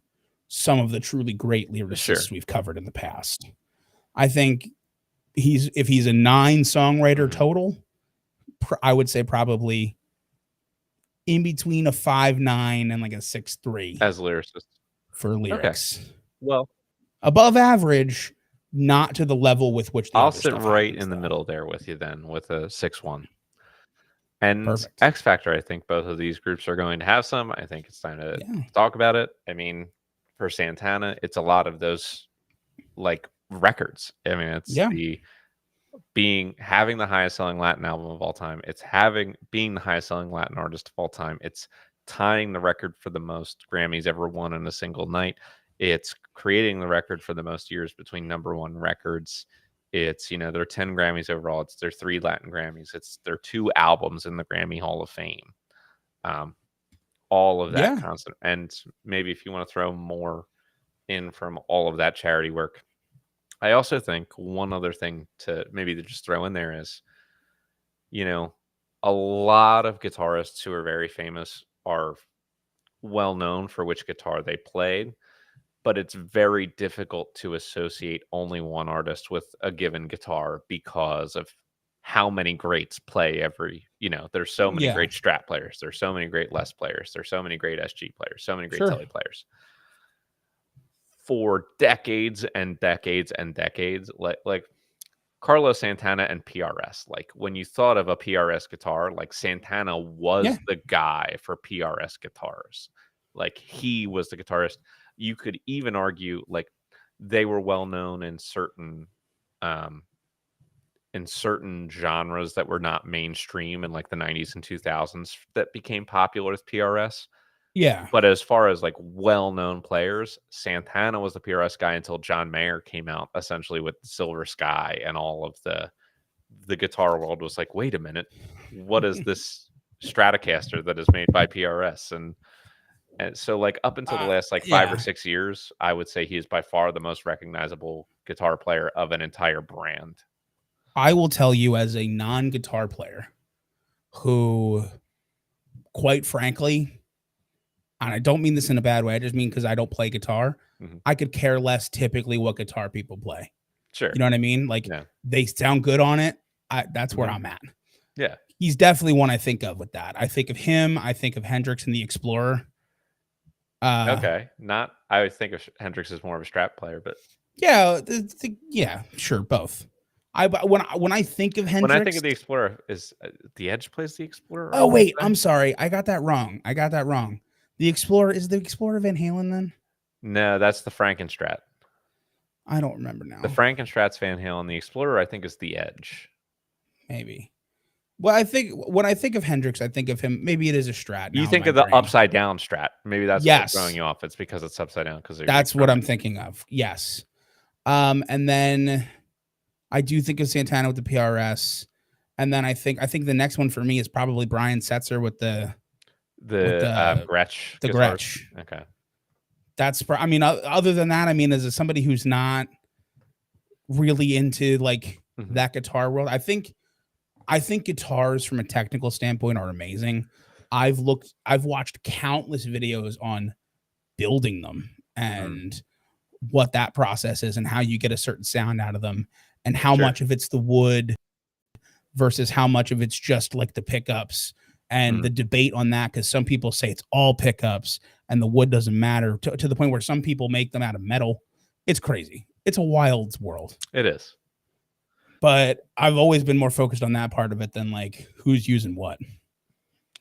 some of the truly great lyricists we've covered in the past. I think if he's a 9 songwriter total, I would say probably in between a 5.9 and like a 6.3 as lyricist for lyrics. Well, above average, not to the level with which I'll sit right in the middle there with you then, with a 6.1. And perfect. X Factor, I think both of these groups are going to have some. I think it's time to talk about it. I mean, for Santana, it's a lot of those like records. I mean, it's having the highest selling Latin album of all time. It's being the highest selling Latin artist of all time. It's tying the record for the most Grammys ever won in a single night. It's creating the record for the most years between number one records. It's, there are 10 Grammys overall. It's their 3 Latin Grammys. It's their 2 albums in the Grammy Hall of Fame. All of that constant. And maybe if you want to throw more in from all of that charity work, I also think one other thing to just throw in there is, a lot of guitarists who are very famous are well known for which guitar they played, but it's very difficult to associate only one artist with a given guitar because of how many greats play every, there's so many great Strat players, there's so many great Les players, there's so many great SG players, so many great Tele players. For decades and decades and decades, like Carlos Santana and PRS. Like when you thought of a PRS guitar, like Santana was the guy for PRS guitars. Like he was the guitarist. You could even argue like they were well known in certain genres that were not mainstream in like the 90s and 2000s that became popular with PRS. Yeah. But as far as like well-known players, Santana was the PRS guy until John Mayer came out essentially with Silver Sky, and all of the guitar world was like, wait a minute, what is this Stratocaster that is made by PRS? And so like up until the last like 5 or 6 years, I would say he is by far the most recognizable guitar player of an entire brand. I will tell you, as a non-guitar player who, quite frankly, and I don't mean this in a bad way, I just mean because I don't play guitar, I could care less typically what guitar people play. Sure. You know what I mean? Like they sound good on it. That's where I'm at. Yeah. He's definitely one I think of with that. I think of him. I think of Hendrix and the Explorer. Okay. I would think of Hendrix as more of a Strat player, but yeah, sure, both. When I think of Hendrix, when I think of the Explorer, is the Edge plays the Explorer? Oh wait, I'm sorry, I got that wrong. The Explorer, is the Explorer Van Halen then? No, that's the Frankenstrat. I don't remember now. The Frankenstrat's Van Halen. The Explorer, I think, is the Edge. Maybe. Well, I think when I think of Hendrix, I think of him. Maybe it is a Strat. You think of the upside down Strat. Maybe that's what's throwing you off. It's because it's upside down. That's what I'm thinking of. Yes. And then I do think of Santana with the PRS. And then I think the next one for me is probably Brian Setzer with the Gretsch. The Gretsch. Okay. That's, I mean, other than that, I mean, as somebody who's not really into like that guitar world, I think guitars from a technical standpoint are amazing. I've watched countless videos on building them and what that process is and how you get a certain sound out of them and how much of it's the wood versus how much of it's just like the pickups. And the debate on that, because some people say it's all pickups and the wood doesn't matter, to the point where some people make them out of metal. It's crazy. It's a wild world. It is. But I've always been more focused on that part of it than like who's using what.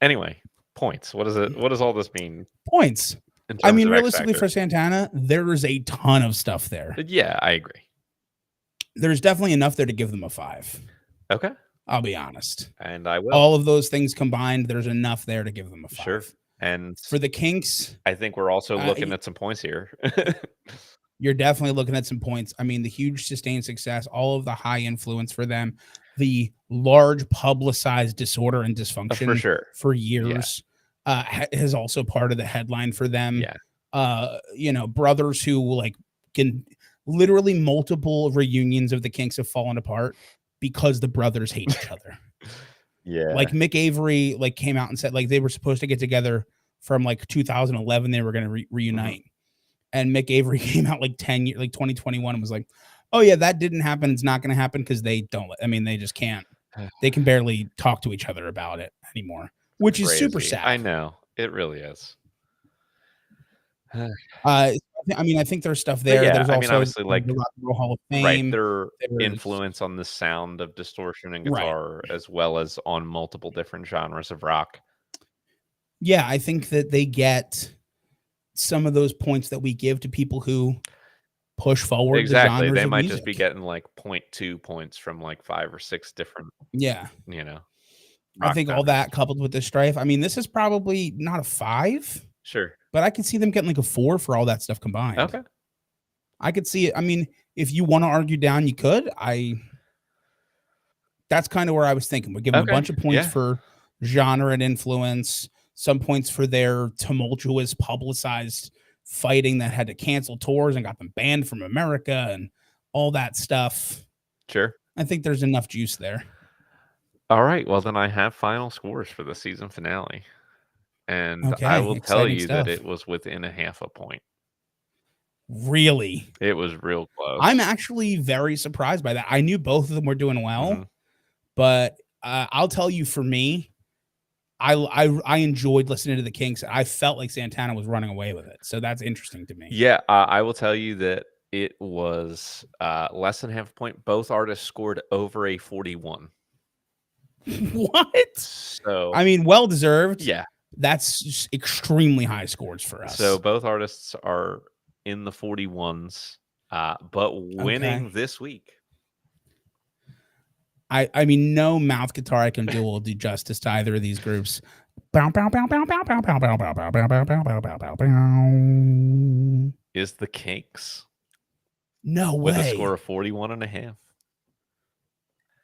Anyway, points. What does all this mean? Points. I mean, realistically for Santana, there is a ton of stuff there. Yeah, I agree. There's definitely enough there to give them a 5. Okay. I'll be honest. And I will. All of those things combined, there's enough there to give them a 5. Sure. And for the Kinks, I think we're also looking at some points here. You're definitely looking at some points. I mean, the huge sustained success, all of the high influence for them, the large publicized disorder and dysfunction for sure for years is also part of the headline for them. Yeah. Brothers who like can literally multiple reunions of the Kinks have fallen apart because the brothers hate each other. Yeah. Like Mick Avery like came out and said like they were supposed to get together from like 2011. They were going to reunite. And Mick Avery came out like 2021 and was like, oh yeah, that didn't happen. It's not going to happen because they just can't. They can barely talk to each other about it anymore, which is super sad. I know. It really is. I mean, I think there's stuff there. Yeah, there's also obviously like the Rock and Roll Hall of Fame. Right, their influence on the sound of distortion and guitar, as well as on multiple different genres of rock. Yeah, I think that they get some of those points that we give to people who push forward the Exactly. genres They of might just be music. getting like 0.2 points from like 5 or 6 different, Yeah. I rock think all genres. that coupled with the strife. I mean, this is probably not a 5, Sure. but I could see them getting like a 4 for all that stuff combined. Okay. I could see it. I mean, if you want to argue down, you could. That's kind of where I was thinking. We'd give them a bunch of points for genre and influence, some points for their tumultuous, publicized fighting that had to cancel tours and got them banned from America and all that stuff. Sure. I think there's enough juice there. All right. Well, then I have final scores for the season finale. And I will tell you that it was within a half a point. Really? It was real close. I'm actually very surprised by that. I knew both of them were doing well, but I'll tell you, for me, I enjoyed listening to the Kinks. I felt like Santana was running away with it, so that's interesting to me. Yeah, I will tell you that it was less than half a point. Both artists scored over a 41. What? So I mean, well deserved. Yeah, that's extremely high scores for us. So both artists are in the 41s, but winning this week. I mean, no mouth guitar I can do will do justice to either of these groups. Is the Kinks. No way. With a score of 41.5.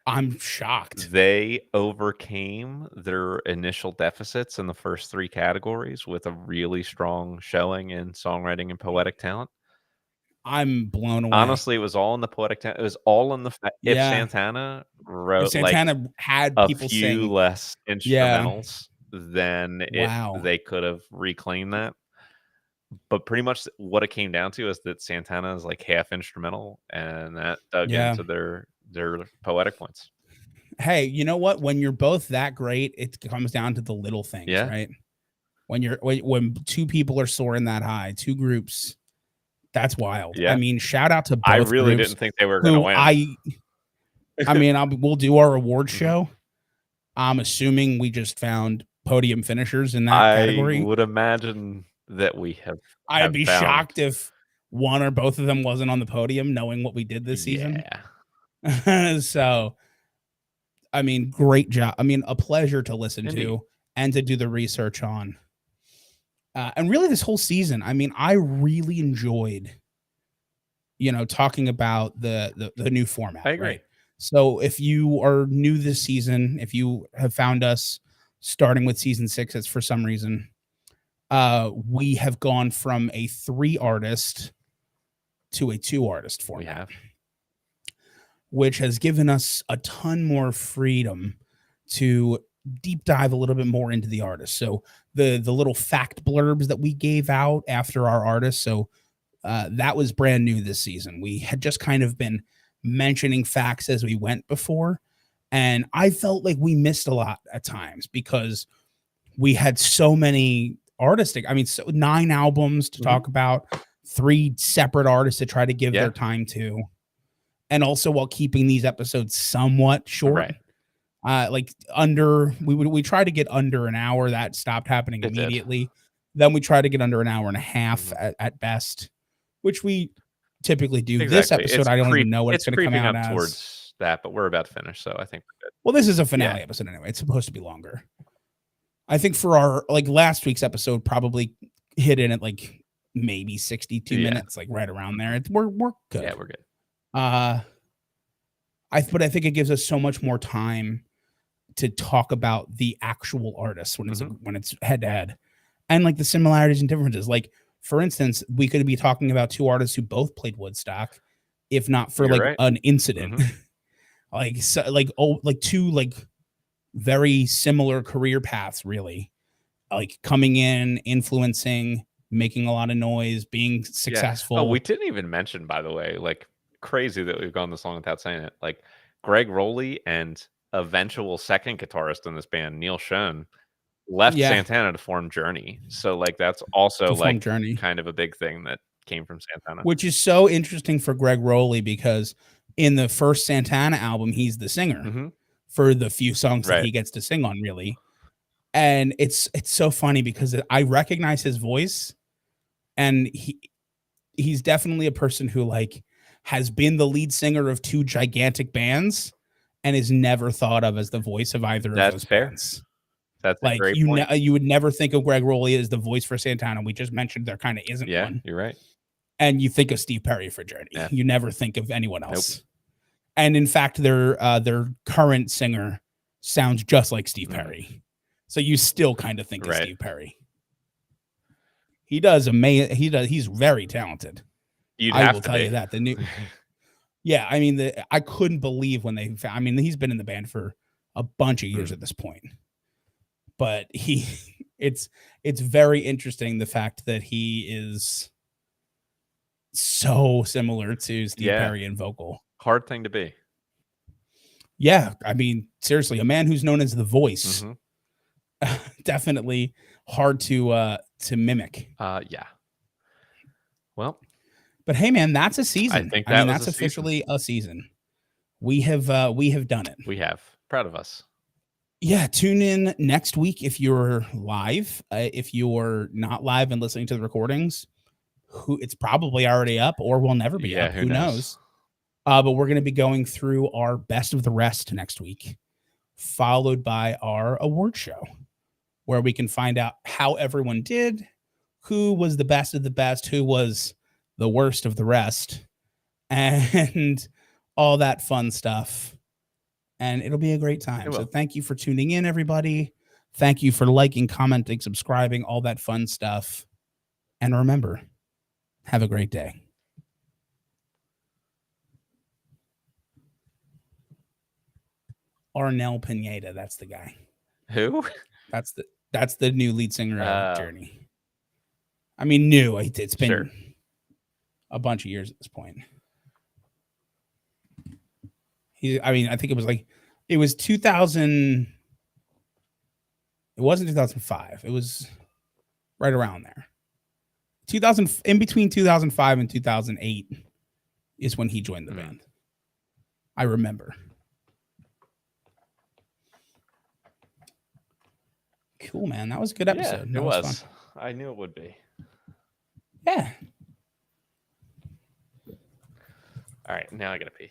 I'm shocked. They overcame their initial deficits in the first 3 categories with a really strong showing in songwriting and poetic talent. I'm blown away. Honestly, it was all in the poetic talent. It was all in the if Santana wrote had a people few sing less instrumentals, then they could have reclaimed that. But pretty much what it came down to is that Santana is like half instrumental, and that dug into their poetic points. Hey, you know what? When you're both that great, it comes down to the little things, right? When 2 people are soaring that high, 2 groups, that's wild. Yeah. I mean, shout out to both I really groups didn't think they were going to win. I mean, we'll do our award show. I'm assuming we just found podium finishers in that category. I would imagine that we have. I'd be shocked if one or both of them wasn't on the podium, knowing what we did this season. Yeah. So, I mean, great job. I mean, a pleasure to listen to and to do the research on. And really, this whole season, I mean, I really enjoyed, talking about the new format. I agree. Right? So if you are new this season, if you have found us starting with season 6, it's for some reason, we have gone from a 3-artist to a 2-artist format, which has given us a ton more freedom to deep dive a little bit more into the artist. So the little fact blurbs that we gave out after our artists, so that was brand new this season. We had just kind of been mentioning facts as we went before, and I felt like we missed a lot at times because we had so many artistic, 9 albums to talk about, 3 separate artists to try to give their time to, and also while keeping these episodes somewhat short. We tried to get under an hour. That stopped happening immediately. Then we tried to get under an hour and a half at best, which we typically do. Exactly. This episode, I don't even know what it's going to come out as. Towards that, but we're about to finish, so I think we're good. Well, this is a finale episode anyway. It's supposed to be longer. I think for our last week's episode, probably hit in at maybe 62 minutes, right around there. We're good. Yeah, we're good. But I think it gives us so much more time to talk about the actual artists when it's head to head, and the similarities and differences. For instance, we could be talking about 2 artists who both played Woodstock, if not for an incident, 2 very similar career paths, really, coming in, influencing, making a lot of noise, being successful. Oh, we didn't even mention, by the way, crazy that we've gone this long without saying it. Greg Rowley and eventual second guitarist in this band, Neil Schoen, left Santana to form Journey. So that's also kind of a big thing that came from Santana, which is so interesting for Greg Rowley because in the first Santana album, he's the singer for the few songs that he gets to sing on, really. And it's so funny because I recognize his voice, and he's definitely a person who like has been the lead singer of 2 gigantic bands and is never thought of as the voice of either of those bands. That's like a great point. You would never think of Greg Rowley as the voice for Santana. We just mentioned there kind of isn't one. You're right. And you think of Steve Perry for Journey. Yeah. You never think of anyone else. Nope. And in fact, their current singer sounds just like Steve Perry. So you still kind of think of Steve Perry. He does amazing. He's very talented. I will tell you that. The new Yeah, I mean, I couldn't believe when they found, I mean, he's been in the band for a bunch of years at this point. But it's very interesting the fact that he is so similar to Steve Perry in vocal. Hard thing to be. Yeah, I mean, seriously, a man who's known as the voice. Definitely hard to mimic. Yeah. Well, but hey, man, that's a season. I mean, that's officially a season. We have done it. We have. Proud of us. Yeah, tune in next week if you're live. If you're not live and listening to the recordings, it's probably already up or will never be up. Who knows? But we're going to be going through our best of the rest next week, followed by our award show, where we can find out how everyone did, who was the best of the best, who was the worst of the rest, and all that fun stuff. And it'll be a great time. So thank you for tuning in, everybody. Thank you for liking, commenting, subscribing, all that fun stuff. And remember, have a great day. Arnel Pineda, that's the guy. Who? That's the new lead singer of Journey. I mean, new. It's been a bunch of years at this point. I think it was 2000. It wasn't 2005. It was right around there. 2000, in between 2005 and 2008 is when he joined the band. I remember. Cool, man. That was a good episode. It was fun. I knew it would be. Yeah. All right, now I gotta pee.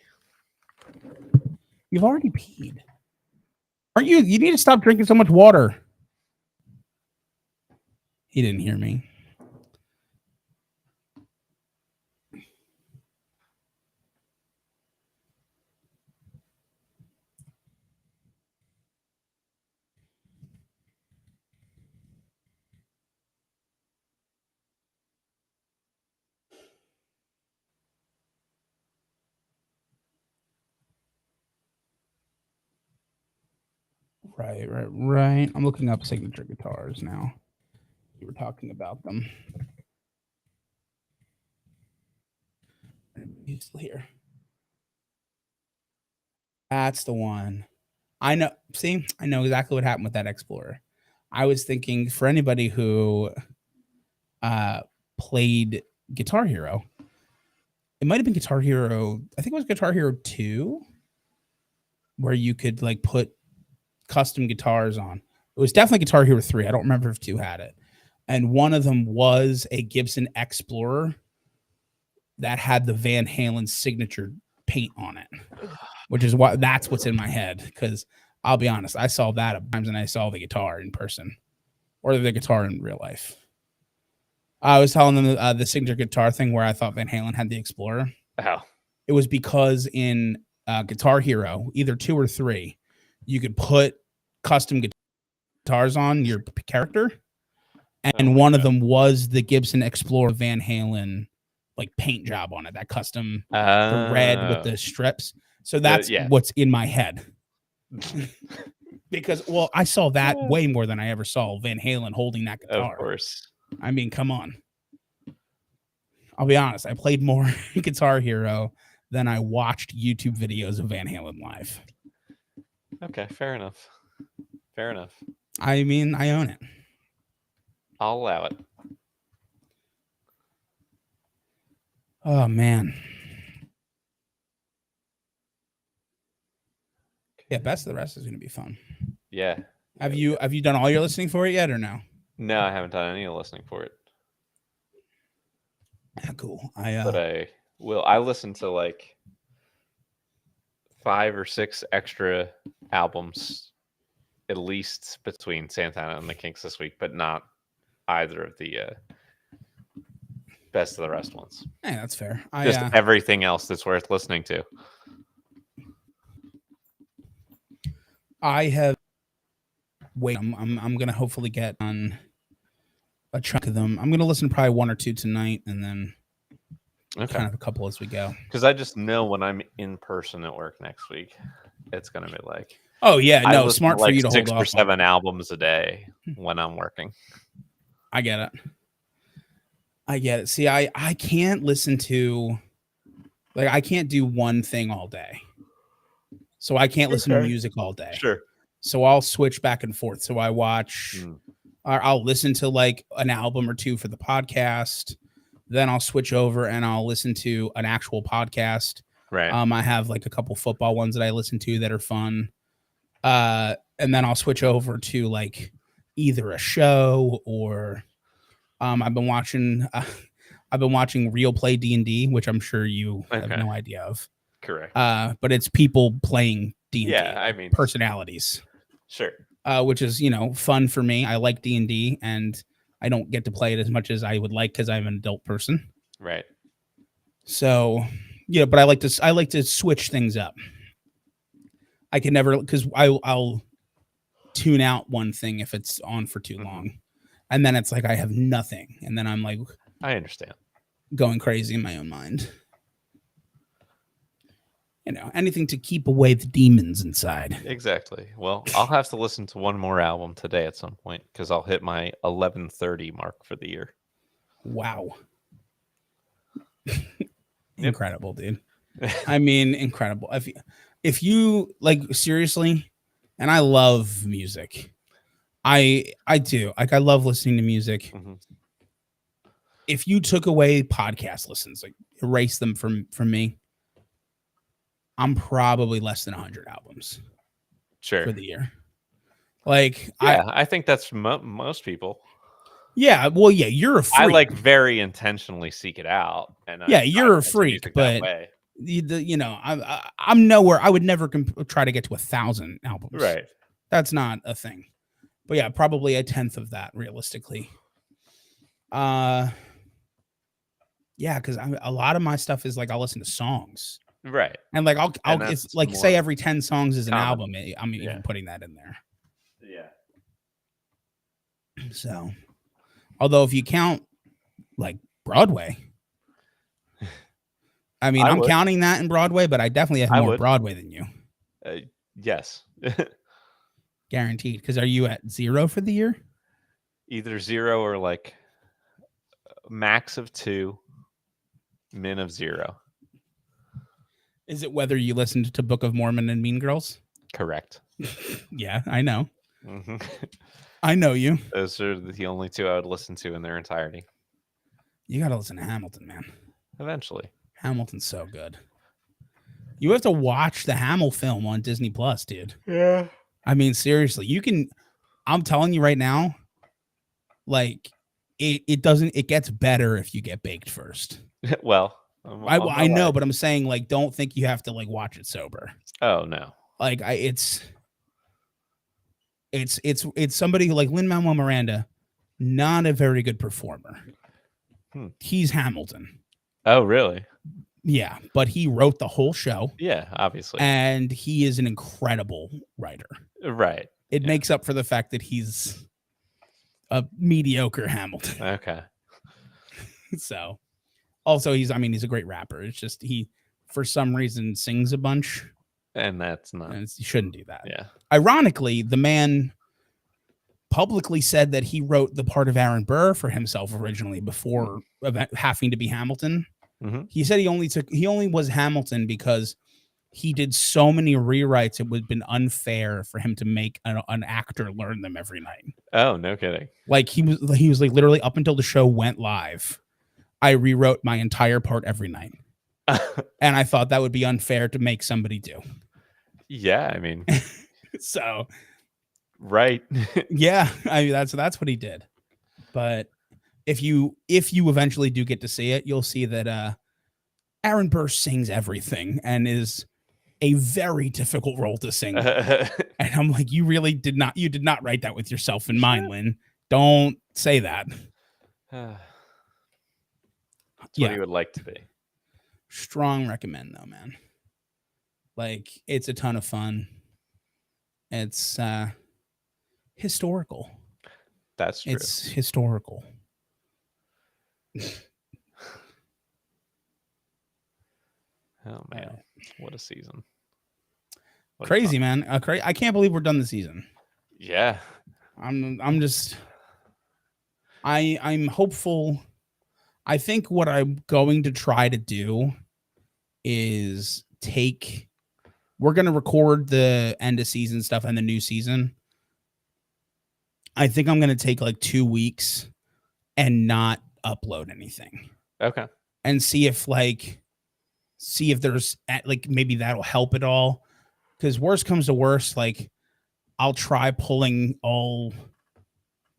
You've already peed. Aren't you? You need to stop drinking so much water. He didn't hear me. Right. I'm looking up signature guitars now. You were talking about them. He's still here. That's the one. I know. See, I know exactly what happened with that Explorer. I was thinking for anybody who played Guitar Hero, it might have been Guitar Hero. I think it was Guitar Hero 2, where you could like put custom guitars on. It was definitely Guitar Hero 3. I don't remember if 2 had it. And one of them was a Gibson Explorer that had the Van Halen signature paint on it, which is why that's what's in my head. Because I'll be honest, I saw that at times and I saw the guitar in person or the guitar in real life. I was telling them the signature guitar thing where I thought Van Halen had the Explorer. Oh. It was because in Guitar Hero, either 2 or 3, you could put custom guitars on your character. And one of them was the Gibson Explorer Van Halen like paint job on it, that custom the red with the strips. So that's what's in my head. Because, well, I saw that way more than I ever saw Van Halen holding that guitar. Of course. I mean, come on. I'll be honest. I played more Guitar Hero than I watched YouTube videos of Van Halen live. Okay, fair enough. Fair enough. I mean, I own it. I'll allow it. Oh, man. Yeah, best of the rest is going to be fun. Yeah. Have you done all your listening for it yet or no? No, I haven't done any listening for it. Yeah, cool. I listen to like 5 or 6 extra albums at least between Santana and the Kinks this week, but not either of the best of the rest ones. Hey, that's fair. Just everything else that's worth listening to. I have I'm gonna hopefully get on a chunk of them. I'm gonna listen to probably 1 or 2 tonight, and then kind of a couple as we go. Because I just know when I'm in person at work next week, it's gonna be like, oh yeah, no, smart for you to hold off 6 or 7 albums a day when I'm working. I get it. See, I can't listen to, like, I can't do one thing all day. So I can't listen to music all day. Sure. So I'll switch back and forth. So I watch, or I'll listen to like an album or 2 for the podcast. Then I'll switch over and I'll listen to an actual podcast. Right. I have like a couple football ones that I listen to that are fun. And then I'll switch over to like either a show or I've been watching Real Play D&D, which I'm sure you have no idea of. Correct. But it's people playing D&D. Yeah, I mean, personalities. Sure. Which is, fun for me. I like D&D, and I don't get to play it as much as I would like because I'm an adult person. Right. So, yeah, but I like to switch things up. I can never, because I'll tune out one thing if it's on for too long, and then it's like I have nothing, and then I'm like, I understand, going crazy in my own mind. Anything to keep away the demons inside. Exactly. Well, I'll have to listen to one more album today at some point because I'll hit my 11:30 mark for the year. Wow. Incredible, dude. I mean, incredible. If you like, seriously, and I love music. I do. Like, I love listening to music. If you took away podcast listens, like erase them from me, I'm probably less than 100 albums. Sure. For the year. Like, yeah, I think that's most people. Yeah, well, yeah, you're a freak. I like very intentionally seek it out, and you're a freak, but I'm nowhere. I would never try to get to 1,000 albums. Right. That's not a thing. But yeah, probably 1/10 of that realistically. Yeah, because a lot of my stuff is like I'll listen to songs. Right. And like I'll it's like say every 10 songs is an album. I'm even putting that in there. Yeah. So, although if you count like Broadway, I mean, I'm counting that in Broadway, but I definitely have more Broadway than you. Yes. Guaranteed. Because are you at 0 for the year? Either 0 or like max of 2, min of 0. Is it whether you listened to Book of Mormon and Mean Girls? Correct. Yeah, I know. I know you. Those are the only 2 I would listen to in their entirety. You got to listen to Hamilton, man. Eventually. Hamilton's so good. You have to watch the Hamill film on Disney Plus, dude. Yeah. I mean, seriously, I'm telling you right now, like, it gets better if you get baked first. Well, I know, but I'm saying, like, don't think you have to like watch it sober. Oh no. Like it's somebody like Lin-Manuel Miranda, not a very good performer. He's Hamilton. Oh, really? Yeah, but he wrote the whole show. Yeah, obviously. And he is an incredible writer. Right. It makes up for the fact that he's a mediocre Hamilton. Okay. So, also he's a great rapper. It's just he, for some reason, sings a bunch. And that's not. And you shouldn't do that. Yeah. Ironically, the man publicly said that he wrote the part of Aaron Burr for himself originally before having to be Hamilton. He said he only was Hamilton because he did so many rewrites. It would have been unfair for him to make an actor learn them every night. Oh, no kidding. Like he was like literally up until the show went live, I rewrote my entire part every night. And I thought that would be unfair to make somebody do. Yeah, I mean. So. Right. Yeah, I mean, that's what he did. But if you eventually do get to see it, you'll see that Aaron Burr sings everything and is a very difficult role to sing. And I'm like, you did not write that with yourself in mind, Lynn. Don't say that. That's what he would like to be. Strong recommend though, man. Like, it's a ton of fun. It's historical. That's true. It's historical. Oh man, what a season! What crazy, man. I can't believe we're done the season. Yeah. I'm hopeful. I think what I'm going to try to do is we're going to record the end of season stuff and the new season. I think I'm going to take like 2 weeks and not upload anything. Okay. And see if there's like, maybe that'll help at all. Because worst comes to worst, like, I'll try pulling all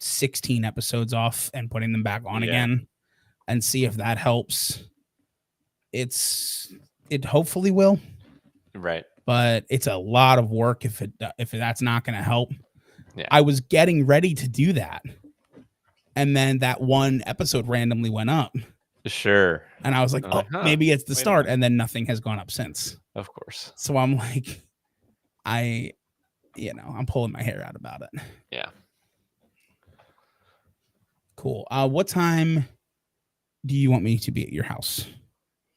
16 episodes off and putting them back on again and see if that helps. It hopefully will. Right. But it's a lot of work if that's not going to help. Yeah. I was getting ready to do that. And then that one episode randomly went up. Sure. And I was like, maybe it's the start. And then nothing has gone up since. Of course. So I'm like, I'm pulling my hair out about it. Yeah. Cool. What time do you want me to be at your house?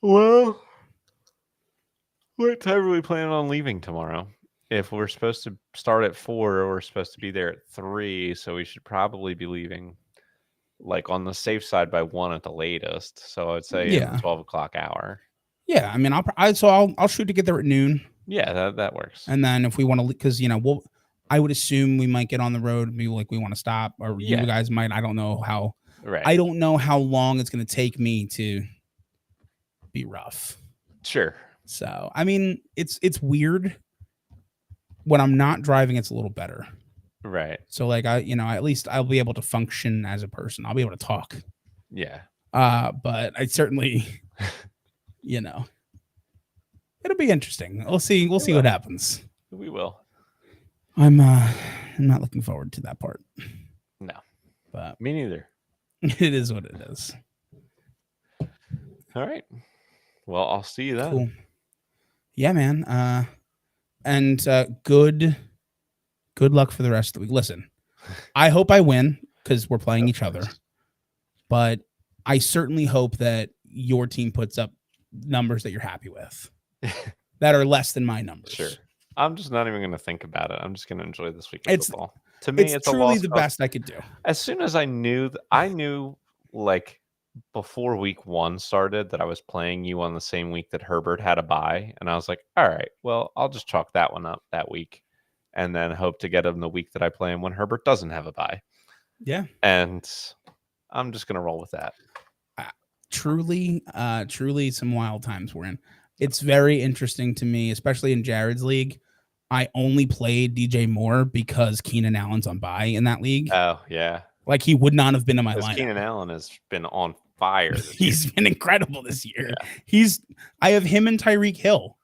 Well, what time are we planning on leaving tomorrow? If we're supposed to start at 4, we're supposed to be there at 3, so we should probably be leaving like on the safe side by 1 at the latest. So I'd say in the 12 o'clock hour. Yeah, I mean, I'll shoot to get there at noon. Yeah, that works. And then if we want to, because I would assume we might get on the road, maybe like we want to stop, or you guys might. I don't know how. Right. I don't know how long it's going to take me to be rough. Sure. So I mean, it's weird. When I'm not driving, it's a little better. Right. So like at least I'll be able to function as a person. I'll be able to talk. Yeah. But I certainly, it'll be interesting. We'll see what happens. We will. I'm not looking forward to that part. No. But me neither. It is what it is. All right. Well, I'll see you then. Cool. Yeah, man. And good luck for the rest of the week. Listen, I hope I win because we're playing each other. But I certainly hope that your team puts up numbers that you're happy with that are less than my numbers. Sure. I'm just not even going to think about it. I'm just going to enjoy this week of football. To me, it's truly the best I could do. As soon as I knew like before week 1 started that I was playing you on the same week that Herbert had a bye. And I was like, all right, well, I'll just chalk that one up that week and then hope to get him the week that I play him when Herbert doesn't have a bye. Yeah. And I'm just going to roll with that. Truly some wild times we're in. It's very interesting to me, especially in Jared's league. I only played DJ Moore because Keenan Allen's on bye in that league. Oh, yeah. Like, he would not have been in my lineup. Keenan Allen has been on fire. He's been incredible this year. Yeah. I have him and Tyreek Hill.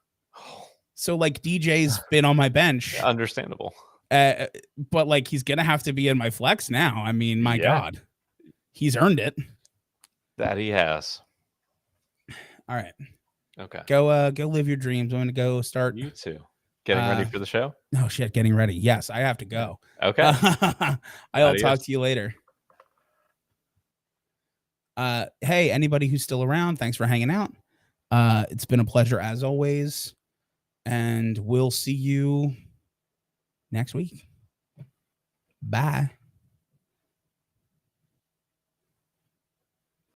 So, like, DJ's been on my bench. Understandable. But, like, he's going to have to be in my flex now. I mean, my God. He's earned it. That he has. All right. Okay. Go live your dreams. I'm going to go start. You too. Getting ready for the show? No shit, getting ready. Yes, I have to go. Okay. I'll talk to you later. Hey, anybody who's still around, thanks for hanging out. It's been a pleasure as always. And we'll see you next week. Bye.